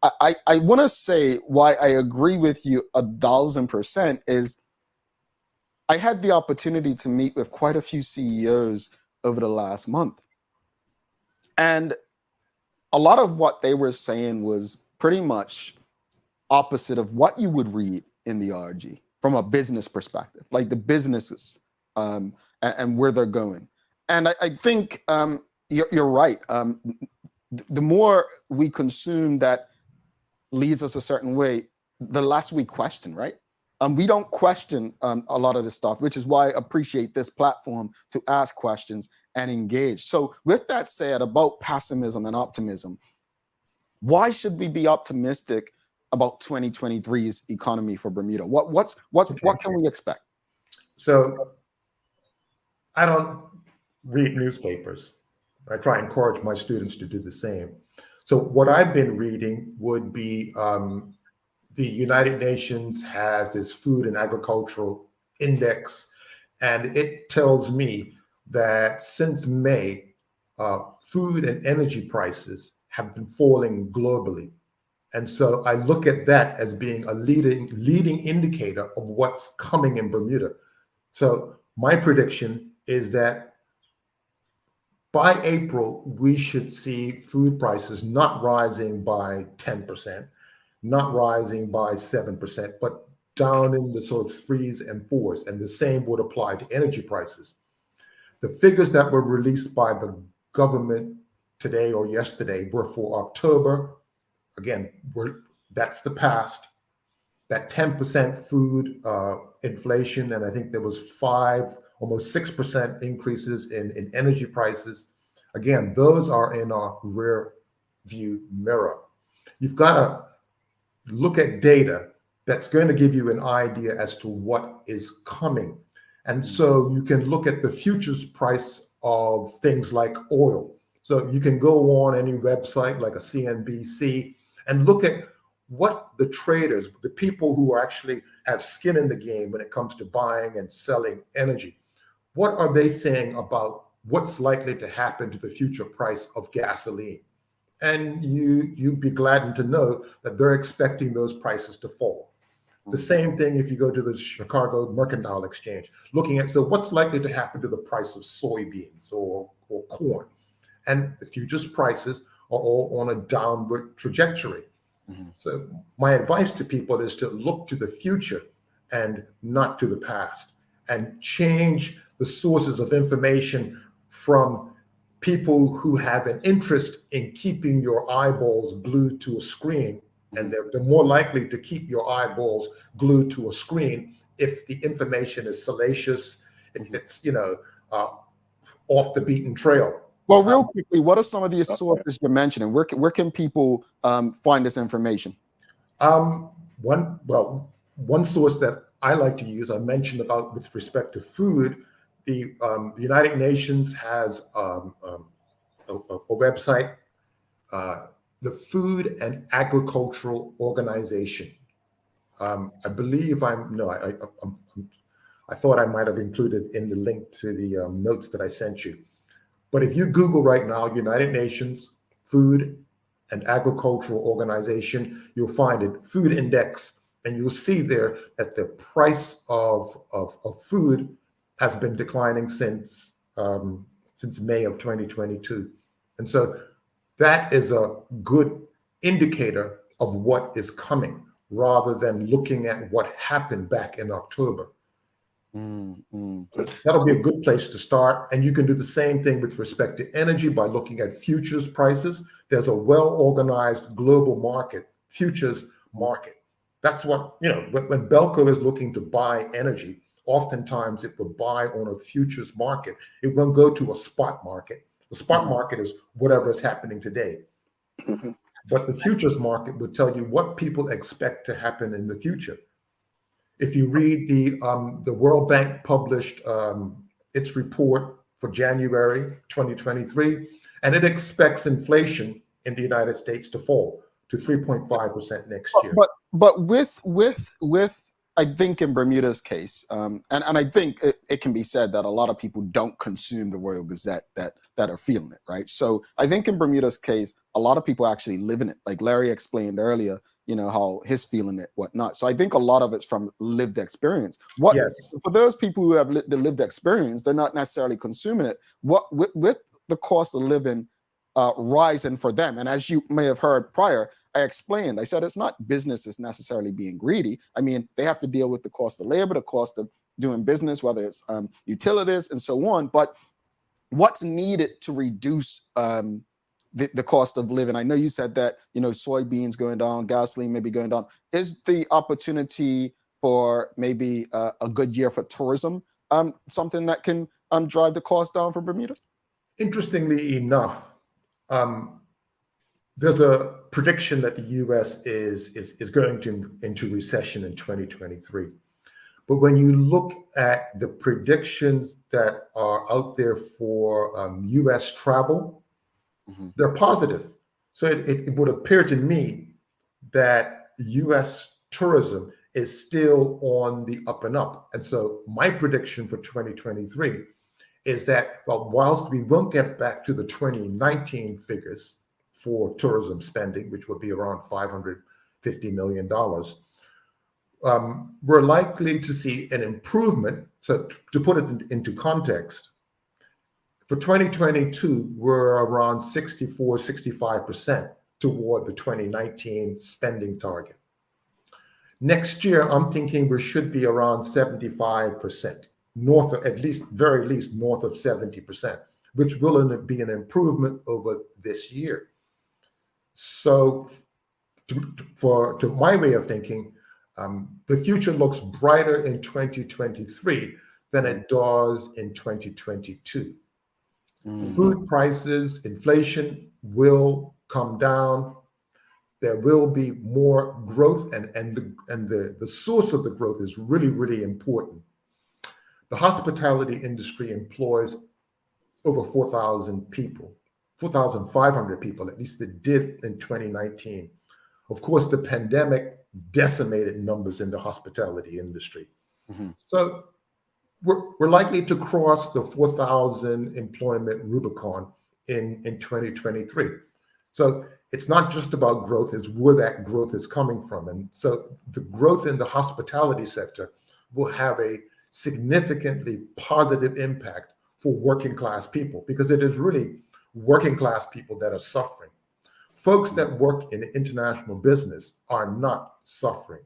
I want to say why I agree with you 1,000% is I had the opportunity to meet with quite a few CEOs over the last month. And a lot of what they were saying was pretty much opposite of what you would read in the RG from a business perspective, like the businesses and where they're going. And I think you're right. the more we consume that leads us a certain way, the less we question, right? We don't question a lot of this stuff, which is why I appreciate this platform to ask questions and engage. So with that said, about pessimism and optimism, why should we be optimistic about 2023's economy for Bermuda? What can we expect? So I don't read newspapers. I try and encourage my students to do the same. So what I've been reading would be the United Nations has this food and agricultural index, and it tells me that since May, food and energy prices have been falling globally. And so I look at that as being a leading indicator of what's coming in Bermuda. So my prediction is that by April, we should see food prices not rising by 10%, not rising by 7%, but down in the sort of 3s and 4s. And the same would apply to energy prices. The figures that were released by the government today or yesterday were for October. Again, that's the past. That 10% food inflation, and I think there was almost 6% increases in energy prices. Again, those are in our rear view mirror. You've got to look at data that's going to give you an idea as to what is coming. And so you can look at the futures price of things like oil. So you can go on any website like a CNBC and look at what the traders, the people who actually have skin in the game when it comes to buying and selling energy, what are they saying about what's likely to happen to the future price of gasoline? And you'd be gladdened to know that they're expecting those prices to fall. The same thing if you go to the Chicago Mercantile Exchange, looking at, so what's likely to happen to the price of soybeans or corn? And the futures prices are all on a downward trajectory. So my advice to people is to look to the future and not to the past, and change the sources of information from people who have an interest in keeping your eyeballs glued to a screen. And they're more likely to keep your eyeballs glued to a screen if the information is salacious, if it's, off the beaten trail. Well, real quickly, what are some of these sources you're mentioning? Where can people find this information? One source that I like to use, I mentioned about with respect to food, the United Nations has a website, the Food and Agricultural Organization. I believe I thought I might have included in the link to the notes that I sent you. But if you Google right now, United Nations Food and Agricultural Organization, you'll find it, Food Index, and you'll see there that the price of food has been declining since May of 2022. And so that is a good indicator of what is coming, rather than looking at what happened back in October. That'll be a good place to start. And you can do the same thing with respect to energy by looking at futures prices. There's a well-organized global market, futures market. That's what, when Belco is looking to buy energy, oftentimes it will buy on a futures market. It won't go to a spot market. The spot market is whatever is happening today. But the futures market would tell you what people expect to happen in the future. If you read the World Bank published its report for January 2023, and it expects inflation in the United States to fall to 3.5% next year. But with I think in Bermuda's case, and I think it can be said that a lot of people don't consume the Royal Gazette that are feeling it, right? So I think in Bermuda's case, a lot of people actually live in it. Like Larry explained earlier, how he's feeling it, whatnot. So I think a lot of it's from lived experience. For those people who have the lived experience, they're not necessarily consuming it. With the cost of living rising for them, and as you may have heard prior, I said it's not businesses necessarily being greedy. I mean, they have to deal with the cost of labor, the cost of doing business, whether it's utilities and so on. But what's needed to reduce the cost of living. I know you said that, soybeans going down, gasoline maybe going down. Is the opportunity for maybe a good year for tourism something that can drive the cost down for Bermuda? Interestingly enough, there's a prediction that the U.S. is going into recession in 2023. But when you look at the predictions that are out there for U.S. travel, they're positive. So it would appear to me that U.S. tourism is still on the up and up. And so my prediction for 2023 is that, well, whilst we won't get back to the 2019 figures for tourism spending, which would be around $550 million, we're likely to see an improvement. So to put it into context, for 2022, we're around 65% toward the 2019 spending target. Next year, I'm thinking we should be around 75%, north of, very least north of 70%, which will be an improvement over this year. So to my way of thinking, the future looks brighter in 2023 than it does in 2022. Food prices, inflation will come down. There will be more growth, and the source of the growth is really, really important. The hospitality industry employs over 4,000 people, 4,500 people, at least it did in 2019. Of course, the pandemic decimated numbers in the hospitality industry. So we're likely to cross the 4,000 employment Rubicon in 2023. So it's not just about growth, it's where that growth is coming from. And so the growth in the hospitality sector will have a significantly positive impact for working class people, because it is really working class people that are suffering. Folks that work in international business are not suffering.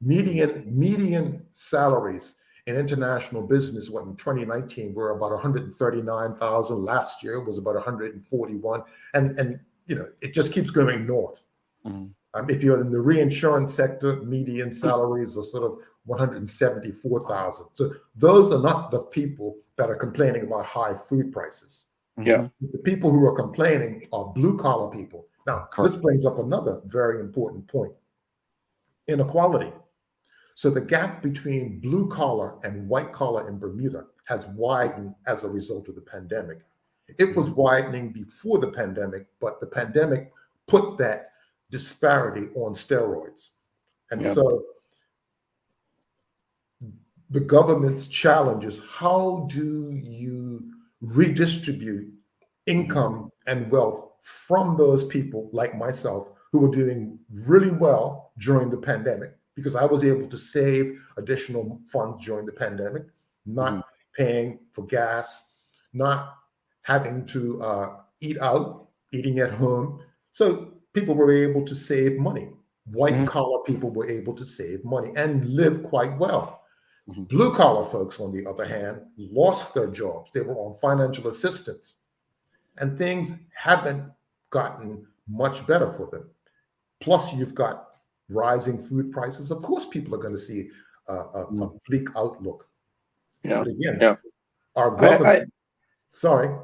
Median salaries in international business, what in 2019 were about 139,000. Last year was about 141, and it just keeps going north. If you're in the reinsurance sector, median salaries are sort of 174,000. So those are not the people that are complaining about high food prices. Yeah. The people who are complaining are blue collar people. Now, this brings up another very important point: inequality. So the gap between blue collar and white collar in Bermuda has widened as a result of the pandemic. It was widening before the pandemic, but the pandemic put that disparity on steroids. And so the government's challenge is, how do you redistribute income and wealth from those people like myself who were doing really well during the pandemic, because I was able to save additional funds during the pandemic, not paying for gas, not having to eat out, eating at home. So people were able to save money. White collar people were able to save money and live quite well. Blue collar folks, on the other hand, lost their jobs. They were on financial assistance, and things haven't gotten much better for them. Plus, you've got rising food prices. Of course, people are going to see a bleak outlook. But again, our government. Sorry.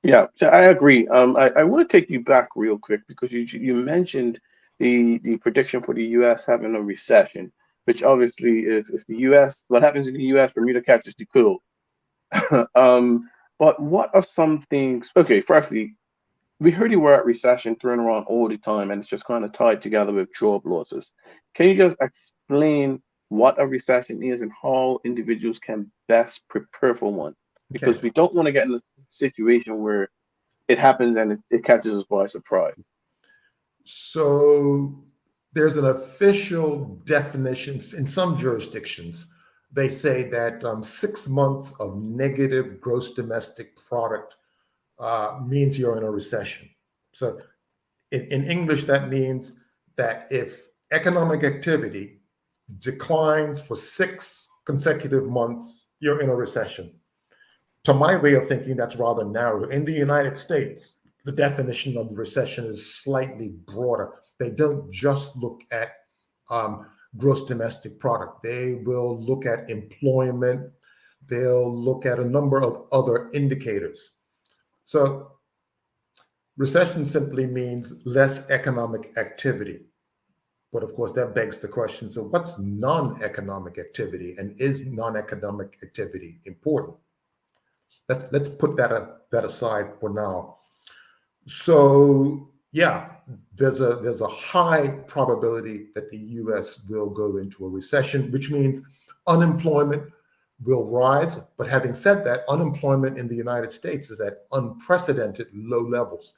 Yeah, so I agree. I want to take you back real quick, because you mentioned the prediction for the U.S. having a recession, which obviously, if the U.S., what happens in the U.S., Bermuda catches the cold. But what are some things? Okay, firstly, we heard the word recession thrown around all the time, and it's just kind of tied together with job losses. Can you just explain what a recession is and how individuals can best prepare for one? Because we don't want to get in a situation where it happens and it catches us by surprise. So there's an official definition in some jurisdictions. They say that 6 months of negative gross domestic product means you're in a recession. So in English, that means that if economic activity declines for 6 consecutive months, you're in a recession. To my way of thinking, that's rather narrow. In the United States, the definition of the recession is slightly broader. They don't just look at gross domestic product. They will look at employment. They'll look at a number of other indicators. So recession simply means less economic activity. But of course, that begs the question, so what's non-economic activity, and is non-economic activity important? Let's put that aside for now. So yeah, there's a high probability that the US will go into a recession, which means unemployment will rise. But having said that, unemployment in the United States is at unprecedented low levels.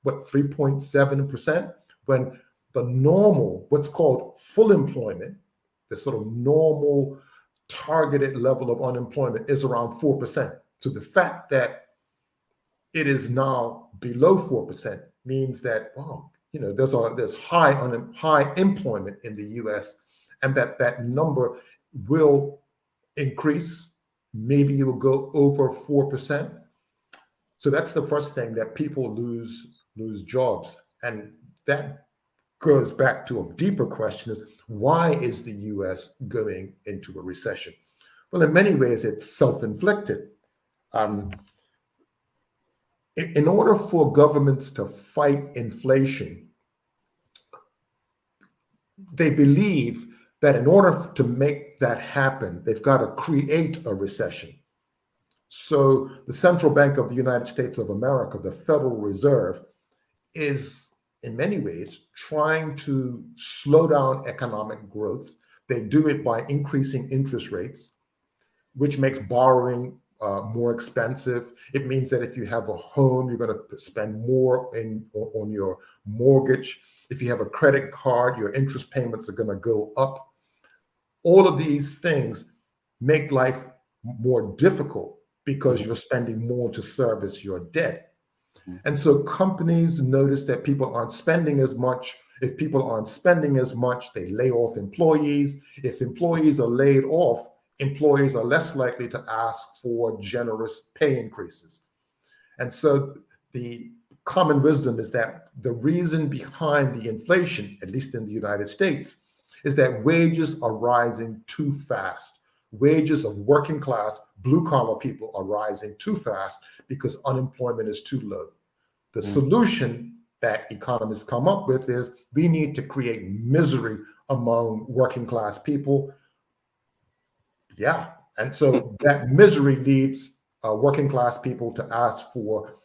What, 3.7%? When the normal, what's called full employment, the sort of normal targeted level of unemployment is around 4%. So the fact that it is now below 4% means that, well, you know, there's high employment in the US, and that number will increase. Maybe it will go over 4%. So that's the first thing, that people lose jobs. And that goes back to a deeper question, is why is the US going into a recession? Well, in many ways, it's self-inflicted. In order for governments to fight inflation, they believe that in order to make that happen, they've got to create a recession. So the Central Bank of the United States of America, the Federal Reserve, is in many ways trying to slow down economic growth. They do it by increasing interest rates, which makes borrowing more expensive. It means that if you have a home, you're going to spend more on your mortgage. If you have a credit card, your interest payments are going to go up. All of these things make life more difficult because you're spending more to service your debt. And so companies notice that people aren't spending as much. If people aren't spending as much, they lay off employees. If employees are laid off, employees are less likely to ask for generous pay increases. And so the common wisdom is that the reason behind the inflation, at least in the United States, is that wages are rising too fast. Wages of working class, blue-collar people are rising too fast because unemployment is too low. The solution that economists come up with is we need to create misery among working class people. Yeah, and so that misery leads working class people to ask for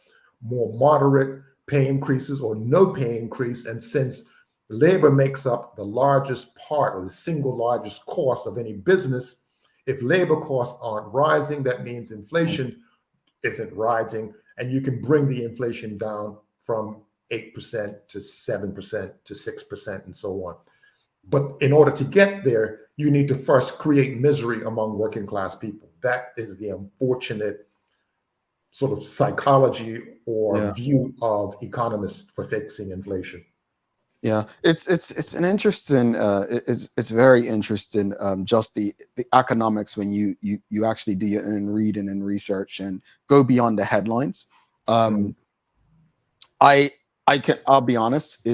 more moderate pay increases or no pay increase. And since labor makes up the largest part, or the single largest cost of any business, if labor costs aren't rising, that means inflation isn't rising, and you can bring the inflation down from 8% to 7% to 6% and so on. But in order to get there, you need to first create misery among working class people. That is the unfortunate sort of psychology or view of economists for fixing inflation. Yeah, it's an interesting, it's very interesting, just the economics when you actually do your own reading and research and go beyond the headlines. I'll be honest,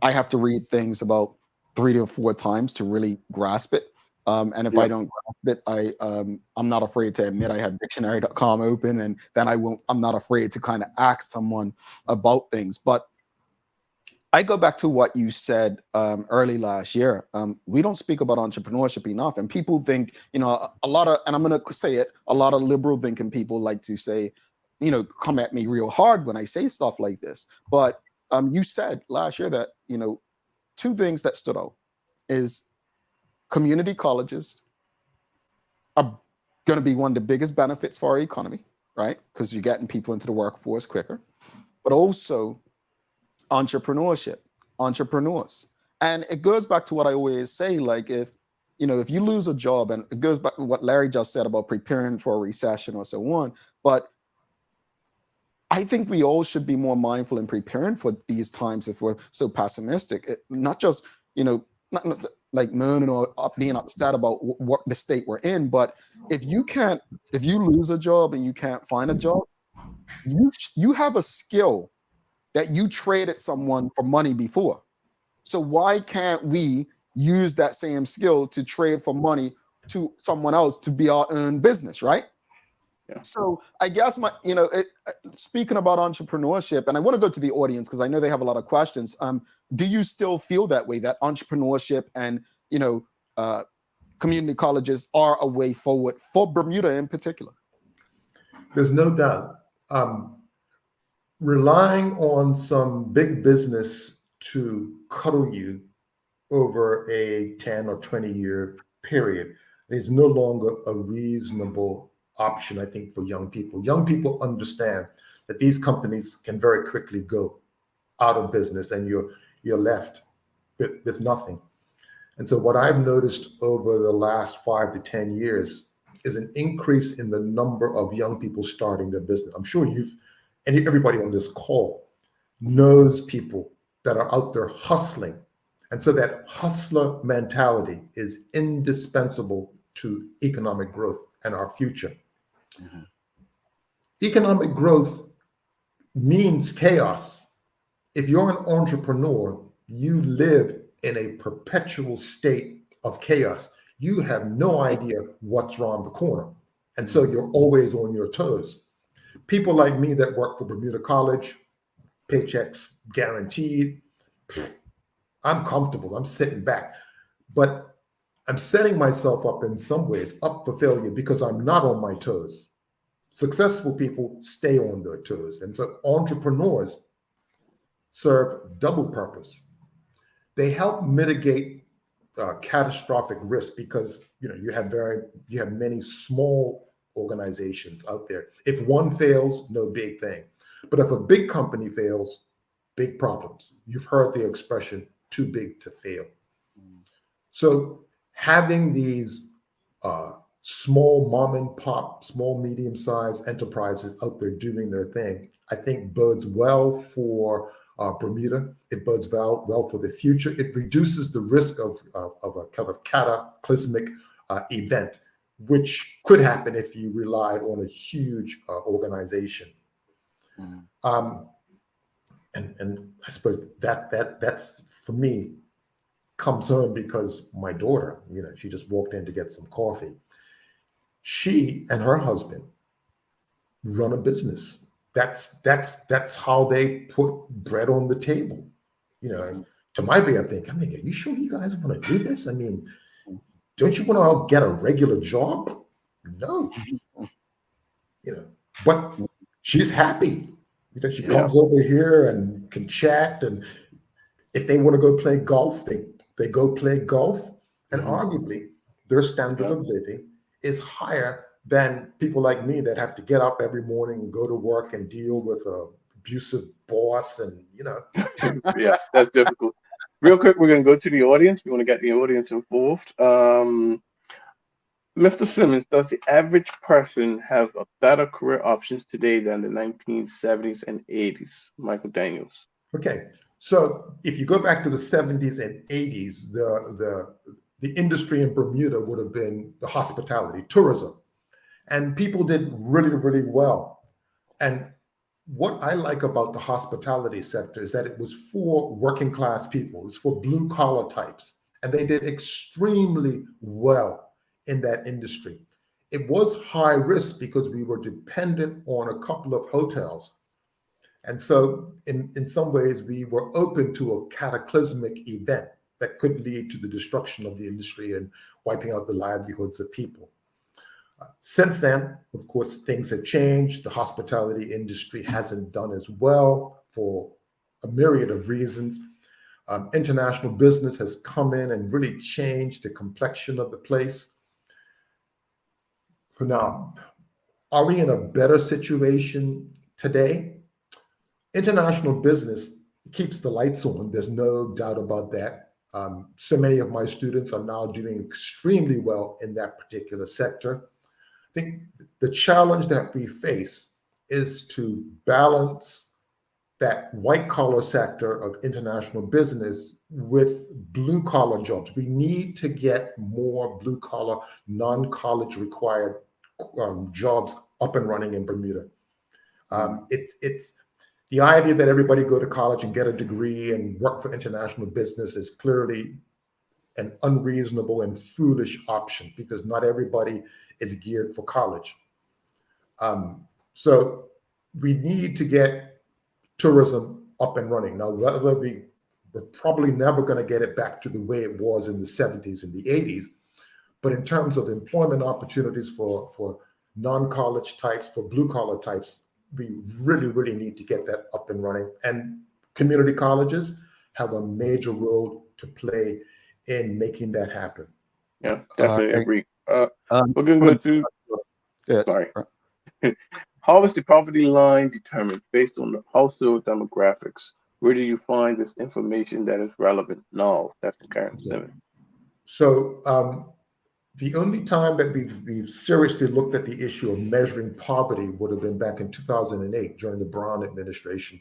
I have to read things about 3 to 4 times to really grasp it. And if I don't grasp it, I'm not afraid to admit I have dictionary.com open, and then I'm not afraid to kind of ask someone about things. But I go back to what you said early last year. We don't speak about entrepreneurship enough, and people think, and I'm going to say it, a lot of liberal thinking people like to say, come at me real hard when I say stuff like this. But you said last year that, 2 things that stood out is community colleges are going to be one of the biggest benefits for our economy, right? Because you're getting people into the workforce quicker, but also entrepreneurs. And it goes back to what I always say, like if you lose a job, and it goes back to what Larry just said about preparing for a recession or so on, but I think we all should be more mindful in preparing for these times if we're so pessimistic. Not just, not like moaning or being upset about what the state we're in, but if you lose a job and you can't find a job, you have a skill that you traded someone for money before. So why can't we use that same skill to trade for money to someone else to be our own business, right? Yeah. So I guess speaking about entrepreneurship, and I want to go to the audience because I know they have a lot of questions. Do you still feel that way, that entrepreneurship and community colleges are a way forward for Bermuda in particular? There's no doubt. Relying on some big business to cuddle you over a 10 or 20-year period is no longer a reasonable option, I think, for young people. Young people understand that these companies can very quickly go out of business and you're left with nothing. And so what I've noticed over the last 5 to 10 years is an increase in the number of young people starting their business. I'm sure everybody on this call knows people that are out there hustling. And so that hustler mentality is indispensable to economic growth and our future. Mm-hmm. Economic growth means chaos. If you're an entrepreneur, you live in a perpetual state of chaos. You have no idea what's around the corner. And so you're always on your toes. People like me that work for Bermuda College, paychecks guaranteed, I'm comfortable, I'm sitting back. But I'm setting myself up in some ways up for failure because I'm not on my toes. Successful people stay on their toes. And so entrepreneurs serve double purpose. They help mitigate catastrophic risk because you have many small organizations out there. If one fails, no big thing. But if a big company fails, big problems. You've heard the expression, too big to fail. So having these small mom and pop, small, medium-sized enterprises out there doing their thing, I think bodes well for Bermuda. It bodes well for the future. It reduces the risk of a kind of cataclysmic event, which could happen if you relied on a huge organization. And I suppose that's for me comes home because my daughter, she just walked in to get some coffee. She and her husband run a business. That's how they put bread on the table. To my way, I'm thinking, are you sure you guys want to do this? I mean, don't you want to get a regular job? No. But she's happy. She comes over here and can chat, and if they want to go play golf, they go play golf. And arguably, their standard of living is higher than people like me that have to get up every morning and go to work and deal with a abusive boss and Yeah, that's difficult. Real quick, we're going to go to the audience. We want to get the audience involved. Mr. Simmons, does the average person have a better career options today than the 1970s and 80s? Michael Daniels. Okay, so if you go back to the 70s and 80s, the industry in Bermuda would have been the hospitality, tourism. And people did really, really well. And what I like about the hospitality sector is that it was for working class people. It was for blue collar types. And they did extremely well in that industry. It was high risk because we were dependent on a couple of hotels. And so in some ways, we were open to a cataclysmic event that could lead to the destruction of the industry and wiping out the livelihoods of people. Since then, of course, things have changed. The hospitality industry hasn't done as well for a myriad of reasons. International business has come in and really changed the complexion of the place. Now, are we in a better situation today? International business keeps the lights on. There's no doubt about that. So many of my students are now doing extremely well in that particular sector. I think the challenge that we face is to balance that white collar sector of international business with blue collar jobs. We need to get more blue collar, non-college required jobs up and running in Bermuda. The idea that everybody go to college and get a degree and work for international business is clearly an unreasonable and foolish option because not everybody is geared for college. So we need to get tourism up and running. Now, we're probably never going to get it back to the way it was in the 70s and the 80s. But in terms of employment opportunities for non-college types, for blue-collar types, we really, really need to get that up and running. And community colleges have a major role to play in making that happen. Yeah, definitely agree. We're going to go to, sorry. How is the poverty line determined based on the household demographics? Where do you find this information that is relevant now? That's from Craig Simmons. So the only time that we've seriously looked at the issue of measuring poverty would have been back in 2008 during the Brown administration.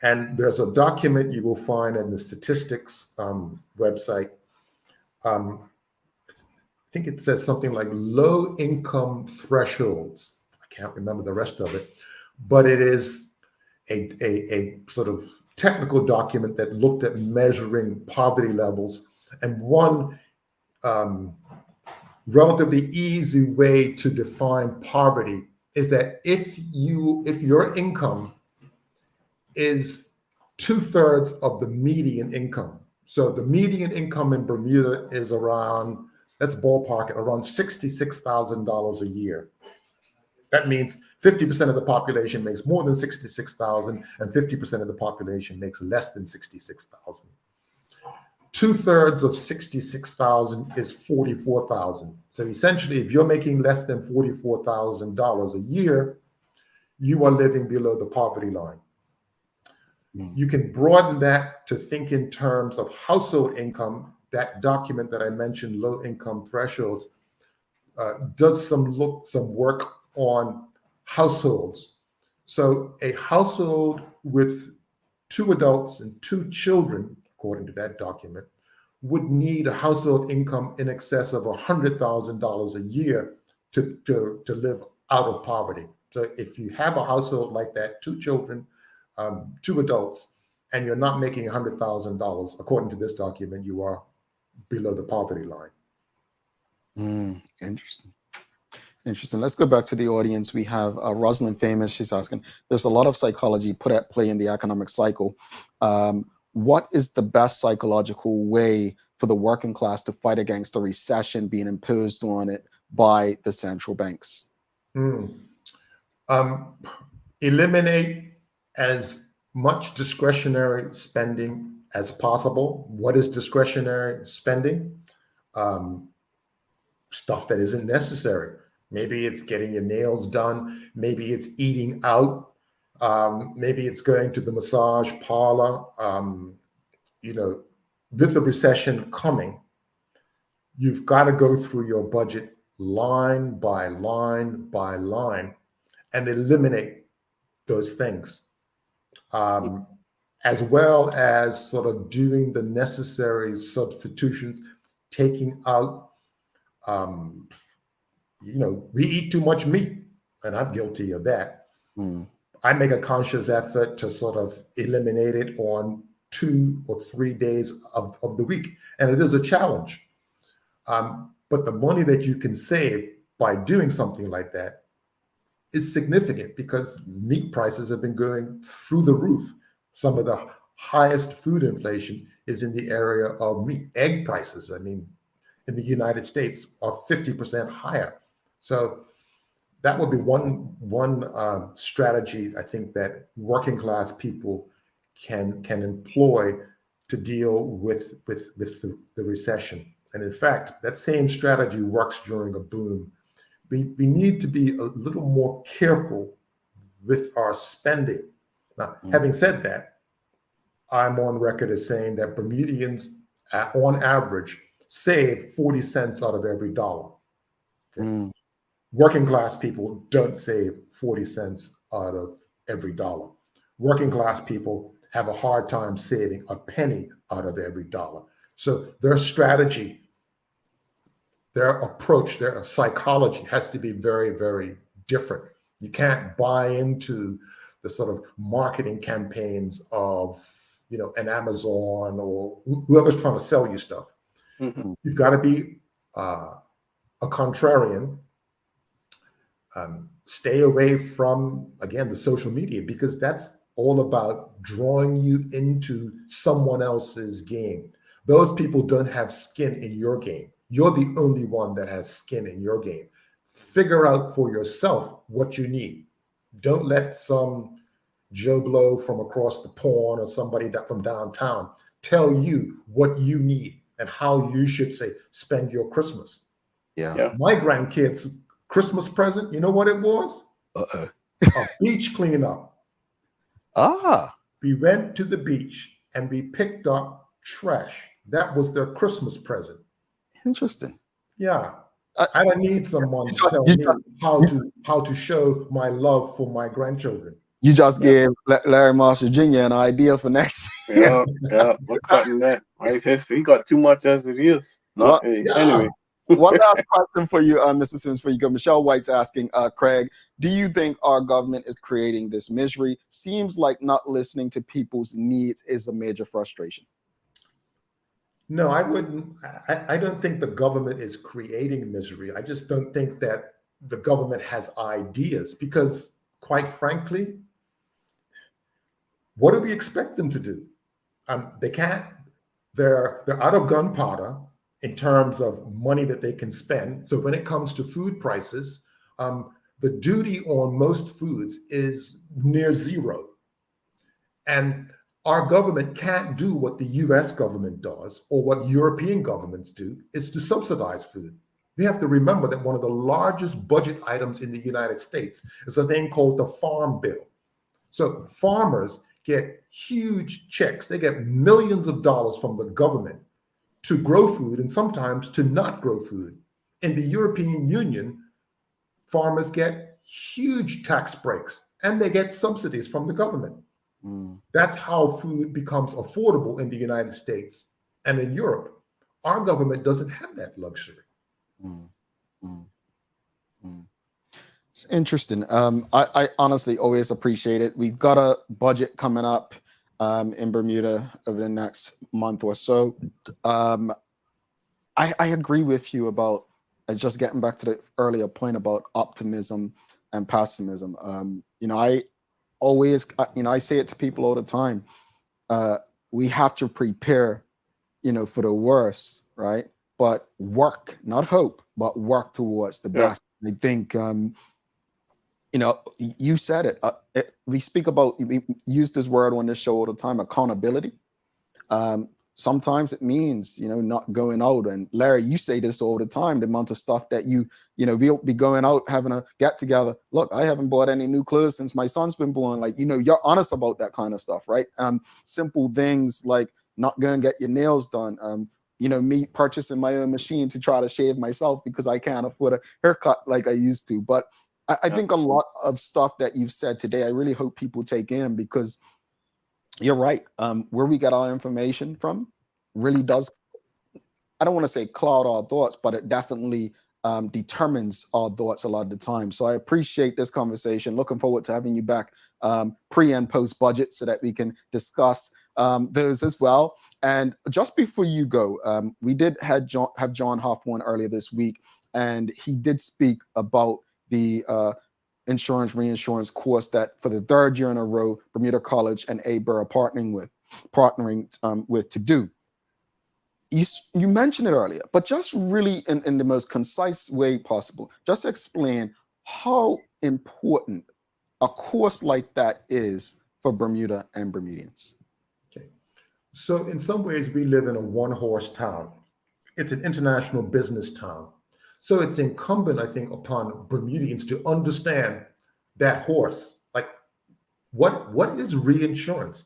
And there's a document you will find in the statistics website. I think it says something like low income thresholds. I can't remember the rest of it, but it is a sort of technical document that looked at measuring poverty levels. And one relatively easy way to define poverty is that if your income is 2/3 of the median income. So the median income in Bermuda is around, let's ballpark it, around $66,000 a year. That means 50% of the population makes more than $66,000 and 50% of the population makes less than $66,000. 2/3 of 66,000 is 44,000. So essentially, if you're making less than $44,000 a year, you are living below the poverty line. You can broaden that to think in terms of household income. That document that I mentioned, low income thresholds, does some work on households. So a household with 2 adults and 2 children, according to that document, would need a household income in excess of $100,000 a year to live out of poverty. So if you have a household like that, 2 children, 2 adults, and you're not making $100,000, according to this document, you are below the poverty line. Interesting. Let's go back to the audience. We have Rosalind Famous. She's asking, there's a lot of psychology put at play in the economic cycle. What is the best psychological way for the working class to fight against the recession being imposed on it by the central banks? Eliminate as much discretionary spending as possible. What is discretionary spending? Stuff that isn't necessary. Maybe it's getting your nails done. Maybe it's eating out. Maybe it's going to the massage parlor. With the recession coming, you've got to go through your budget line by line by line and eliminate those things, as well as sort of doing the necessary substitutions, taking out, we eat too much meat, and I'm guilty of that. I make a conscious effort to sort of eliminate it on 2 or 3 days of the week. And it is a challenge. But the money that you can save by doing something like that is significant because meat prices have been going through the roof. Some of the highest food inflation is in the area of meat. Egg prices, in the United States are 50% higher. So that would be one strategy I think that working class people can employ to deal with the recession. And in fact, that same strategy works during a boom. We need to be a little more careful with our spending. Now, having said that, I'm on record as saying that Bermudians, on average, save 40 cents out of every dollar. Okay? Working class people don't save 40 cents out of every dollar. Working class people have a hard time saving a penny out of every dollar. So their strategy, their approach, their psychology has to be very, very different. You can't buy into the sort of marketing campaigns of, an Amazon or whoever's trying to sell you stuff. Mhm. You've got to be a contrarian. Stay away from, again, the social media, because that's all about drawing you into someone else's game. Those people don't have skin in your game. You're the only one that has skin in your game. Figure out for yourself what you need. Don't let some Joe Blow from across the pond or somebody from downtown tell you what you need and how you should, say, spend your Christmas. Yeah. My grandkids' Christmas present, you know what it was? Uh-oh. A beach cleanup. Ah. We went to the beach and we picked up trash. That was their Christmas present. Interesting. Yeah. I don't need someone to tell me how to show my love for my grandchildren. You just gave Larry Marshall Jr. an idea for next year. Yeah, we're cutting that. He got too much as it is. Anyway. One last question for you, Mr. Simmons, before you go. Michelle White's asking, Craig, do you think our government is creating this misery? Seems like not listening to people's needs is a major frustration. No, I wouldn't. I don't think the government is creating misery. I just don't think that the government has ideas, because, quite frankly, what do we expect them to do? They can't. They're out of gunpowder in terms of money that they can spend. So when it comes to food prices, the duty on most foods is near zero. And our government can't do what the US government does or what European governments do, is to subsidize food. We have to remember that one of the largest budget items in the United States is a thing called the Farm Bill. So farmers get huge checks. They get millions of dollars from the government to grow food and sometimes to not grow food. In the European Union, farmers get huge tax breaks and they get subsidies from the government. That's how food becomes affordable in the United States and in Europe. Our government doesn't have that luxury. It's interesting. I honestly always appreciate it. We've got a budget coming up in Bermuda over the next month or so. I agree with you about just getting back to the earlier point about optimism and pessimism. I always, I say it to people all the time. We have to prepare, for the worst, right? But work, not hope, but work towards the best. I think, you said it. We use this word on this show all the time, accountability. Sometimes it means, not going out. And Larry, you say this all the time, the amount of stuff that we'll be going out, having a get together. Look, I haven't bought any new clothes since my son's been born. Like, you're honest about that kind of stuff, right? Simple things like not going to get your nails done. Me purchasing my own machine to try to shave myself because I can't afford a haircut like I used to. But I think a lot of stuff that you've said today, I really hope people take in, because you're right. Where we get our information from really does, I don't want to say cloud our thoughts, but it definitely determines our thoughts a lot of the time. So I appreciate this conversation. Looking forward to having you back pre and post budget so that we can discuss those as well. And just before you go, we did have John Hoff on earlier this week, and he did speak about the insurance reinsurance course that for the third year in a row, Bermuda College and ABER are partnering with to do. You mentioned it earlier, but just really in the most concise way possible, just explain how important a course like that is for Bermuda and Bermudians. Okay. So in some ways, we live in a one-horse town. It's an international business town. So it's incumbent, I think, upon Bermudians to understand that horse. Like, what is reinsurance?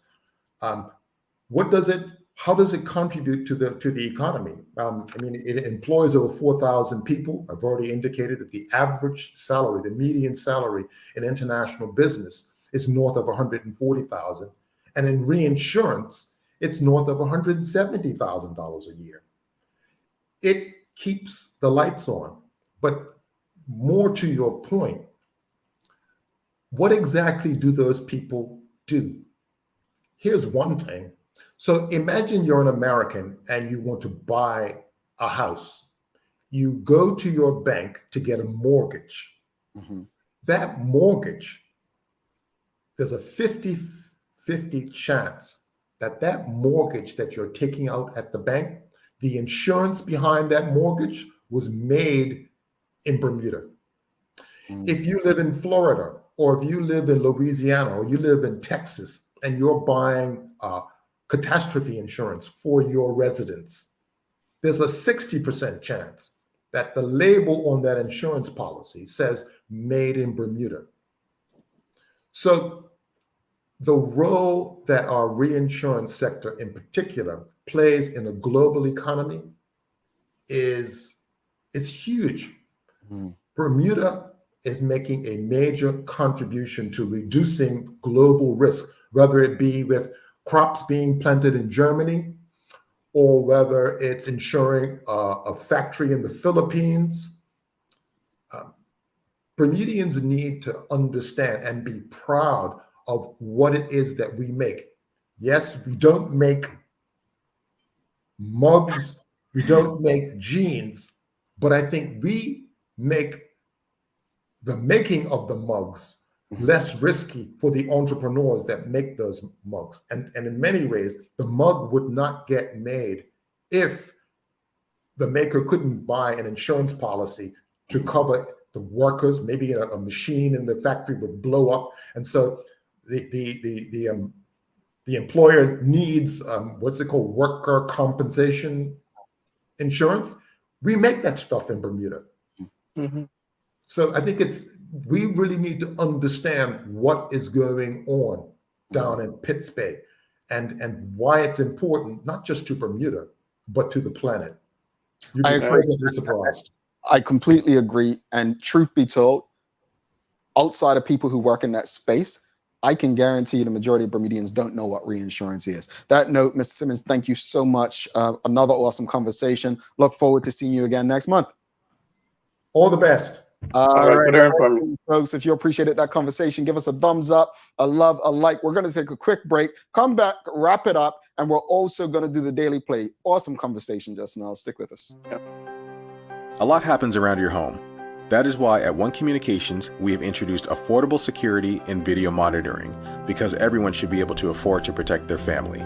How does it contribute to the economy? It employs over 4,000 people. I've already indicated that the average salary, the median salary in international business is north of 140,000. And in reinsurance, it's north of $170,000 a year. It keeps the lights on. But more to your point, What exactly do those people do? Here's one thing. So imagine you're an American and you want to buy a house. You go to your bank to get a mortgage. Mm-hmm. That mortgage, there's a 50-50 chance that that mortgage that you're taking out at the bank, the insurance behind that mortgage was made in Bermuda. If you live in Florida, or if you live in Louisiana, or you live in Texas, and you're buying catastrophe insurance for your residence, there's a 60% chance that the label on that insurance policy says made in Bermuda. So the role that our reinsurance sector in particular plays in a global economy is huge. Bermuda is making a major contribution to reducing global risk, whether it be with crops being planted in Germany, or whether it's insuring a factory in the Philippines. Bermudians need to understand and be proud of what it is that we make. Yes, we don't make mugs, we don't make jeans, but I think we make the making of the mugs less risky for the entrepreneurs that make those mugs. And in many ways, the mug would not get made if the maker couldn't buy an insurance policy to cover the workers. Maybe a machine in the factory would blow up. And so the employer needs, what's it called, worker compensation insurance. We make that stuff in Bermuda. Mm-hmm. So I think we really need to understand what is going on down in Pitts Bay and why it's important, not just to Bermuda, but to the planet. You'd be pleasantly surprised. I completely agree. And truth be told, outside of people who work in that space, I can guarantee you the majority of Bermudians don't know what reinsurance is. That note, Mr. Simmons, thank you so much. Another awesome conversation. Look forward to seeing you again next month. All the best. All right, folks, if you appreciated that conversation, give us a thumbs up, a love, a like. We're going to take a quick break, come back, wrap it up, and we're also going to do the daily play. Awesome conversation just now. Stick with us. A lot happens around your home. That is why at One Communications, we have introduced affordable security and video monitoring, because everyone should be able to afford to protect their family.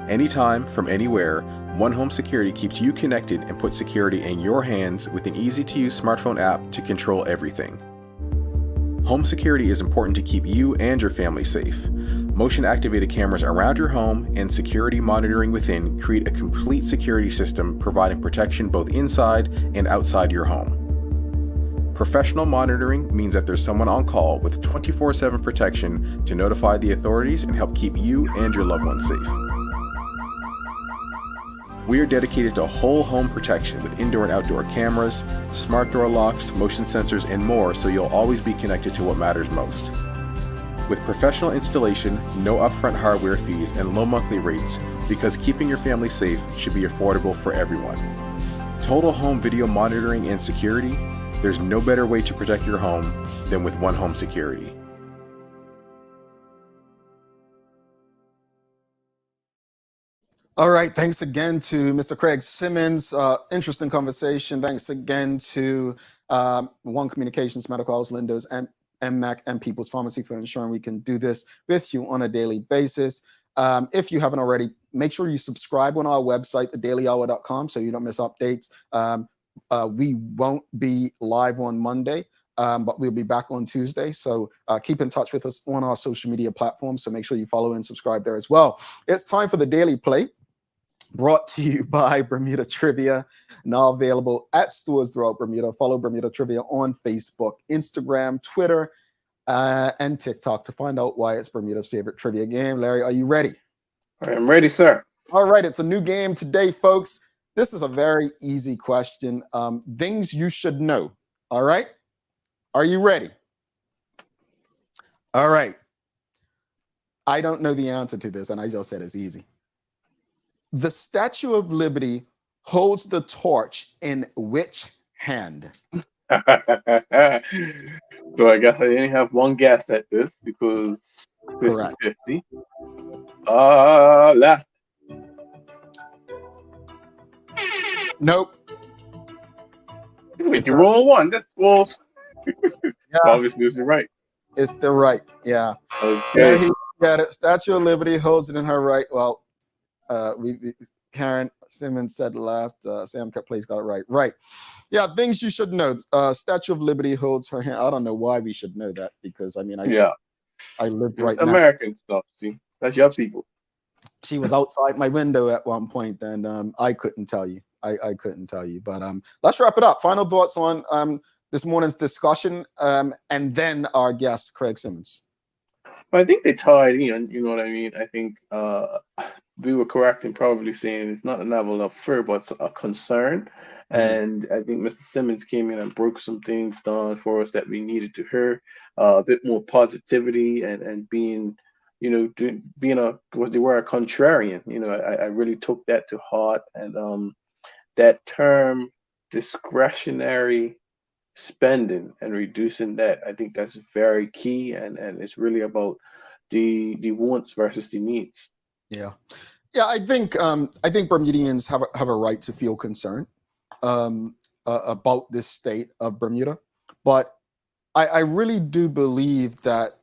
Anytime, from anywhere, One Home Security keeps you connected and puts security in your hands with an easy-to-use smartphone app to control everything. Home security is important to keep you and your family safe. Motion-activated cameras around your home and security monitoring within create a complete security system providing protection both inside and outside your home. Professional monitoring means that there's someone on call with 24/7 protection to notify the authorities and help keep you and your loved ones safe. We are dedicated to whole home protection with indoor and outdoor cameras, smart door locks, motion sensors, and more, so you'll always be connected to what matters most. With professional installation, no upfront hardware fees, and low monthly rates, because keeping your family safe should be affordable for everyone. Total home video monitoring and security, there's no better way to protect your home than with One Home Security. All right. Thanks again to Mr. Craig Simmons. Interesting conversation. Thanks again to One Communications, Medical House, Lindos, and MMAC, and People's Pharmacy for ensuring we can do this with you on a daily basis. If you haven't already, make sure you subscribe on our website, thedailyhour.com, so you don't miss updates. We won't be live on Monday, but we'll be back on Tuesday. So keep in touch with us on our social media platforms. So make sure you follow and subscribe there as well. It's time for the Daily Play, brought to you by Bermuda Trivia, now available at stores throughout Bermuda. Follow Bermuda Trivia on Facebook, Instagram, Twitter, and TikTok to find out why it's Bermuda's favorite trivia game. Larry, are you ready? I am ready, sir. All right, it's a new game today, folks. This is a very easy question. Things you should know. All right? Are you ready? All right. I don't know the answer to this, and I just said it's easy. The Statue of Liberty holds the torch in which hand? So I guess I only have one guess at this because Correct. 50-50. Last. Nope. Wait, It's you roll one. That's false. yeah. Obviously, this is right. It's the right. Yeah. Okay. He got it. Statue of Liberty holds it in her right. Well, Karen Simmons said left. Sam Place got it right. Right. Yeah, things you should know. Statue of Liberty holds her hand. I don't know why we should know that because I mean, I lived right now. American stuff. See, that's your people. She was outside my window at one point, and I couldn't tell you. I couldn't tell you. But let's wrap it up. Final thoughts on this morning's discussion, and then our guest, Craig Simmons. I think they tied in. You know what I mean? I think we were correct in probably saying it's not a level of fear, but a concern. And I think Mr. Simmons came in and broke some things down for us that we needed to hear. A bit more positivity and being, being what they were, a contrarian. I really took that to heart. And that term, discretionary spending and reducing that, I think that's very key. And it's really about the wants versus the needs. Yeah. I think Bermudians have a right to feel concerned about this state of Bermuda, but I really do believe that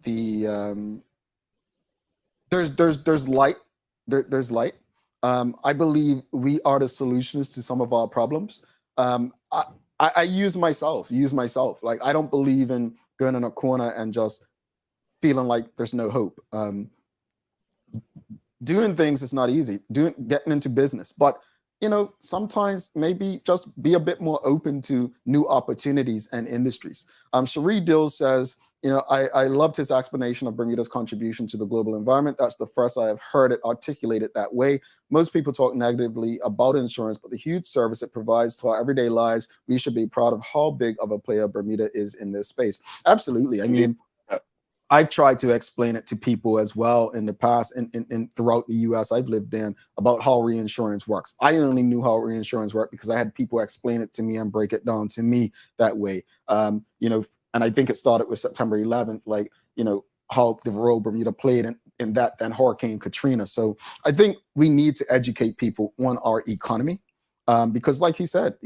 there's light. There's light. I believe we are the solutions to some of our problems. I use myself. Like I don't believe in going in a corner and just feeling like there's no hope. Doing things is not easy. Getting into business, but sometimes maybe just be a bit more open to new opportunities and industries. Cherie Dill says, I loved his explanation of Bermuda's contribution to the global environment. That's the first I have heard it articulated that way. Most people talk negatively about insurance, but the huge service it provides to our everyday lives, we should be proud of how big of a player Bermuda is in this space. Absolutely. I mean, I've tried to explain it to people as well in the past and throughout the US I've lived in about how reinsurance works. I only knew how reinsurance worked because I had people explain it to me and break it down to me that way. And I think it started with September 11th, how the role Bermuda played in that then Hurricane Katrina. So I think we need to educate people on our economy. Because like he said,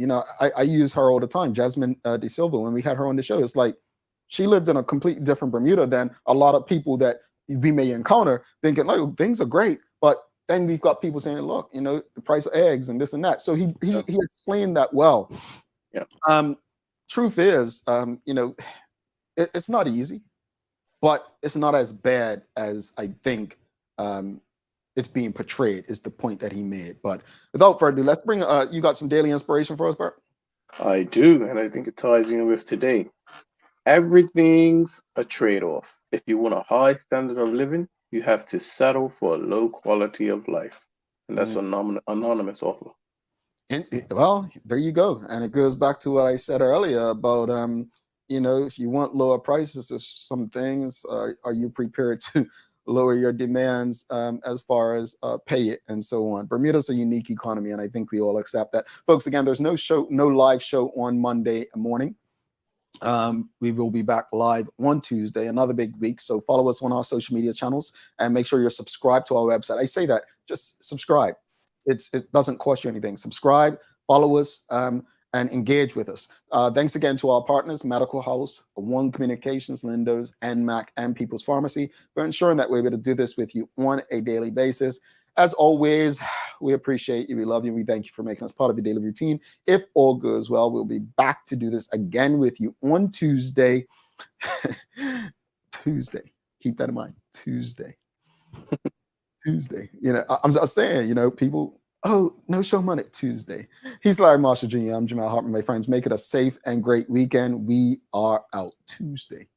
I use her all the time, Jasmine De Silva, when we had her on the show, it's like, she lived in a completely different Bermuda than a lot of people that we may encounter thinking, like, things are great. But then we've got people saying, look, the price of eggs and this and that. So he explained that well. Yeah. Truth is, it's not easy, but it's not as bad as I think it's being portrayed is the point that he made. But without further ado, let's bring, you got some daily inspiration for us, Bert? I do. And I think it ties in with today. Everything's a trade-off. If you want a high standard of living, you have to settle for a low quality of life. And that's anonymous offer. Well, there you go. And it goes back to what I said earlier about, if you want lower prices of some things, are you prepared to lower your demands as far as pay it and so on? Bermuda's a unique economy, and I think we all accept that. Folks, again, there's no live show on Monday morning. We will be back live on Tuesday, another big week. So follow us on our social media channels and make sure you're subscribed to our website. I say that, just subscribe. It doesn't cost you anything. Subscribe, follow us, and engage with us. Thanks again to our partners, Medical House, One Communications, Lindos, NMAC, and People's Pharmacy for ensuring that we're able to do this with you on a daily basis. As always, we appreciate you. We love you. We thank you for making us part of your daily routine. If all goes well, we'll be back to do this again with you on Tuesday. Tuesday. Keep that in mind. Tuesday. I'm saying, people, no show Monday. Tuesday. He's Larry Marshall Jr. I'm Jamal Hartman. My friends, make it a safe and great weekend. We are out. Tuesday.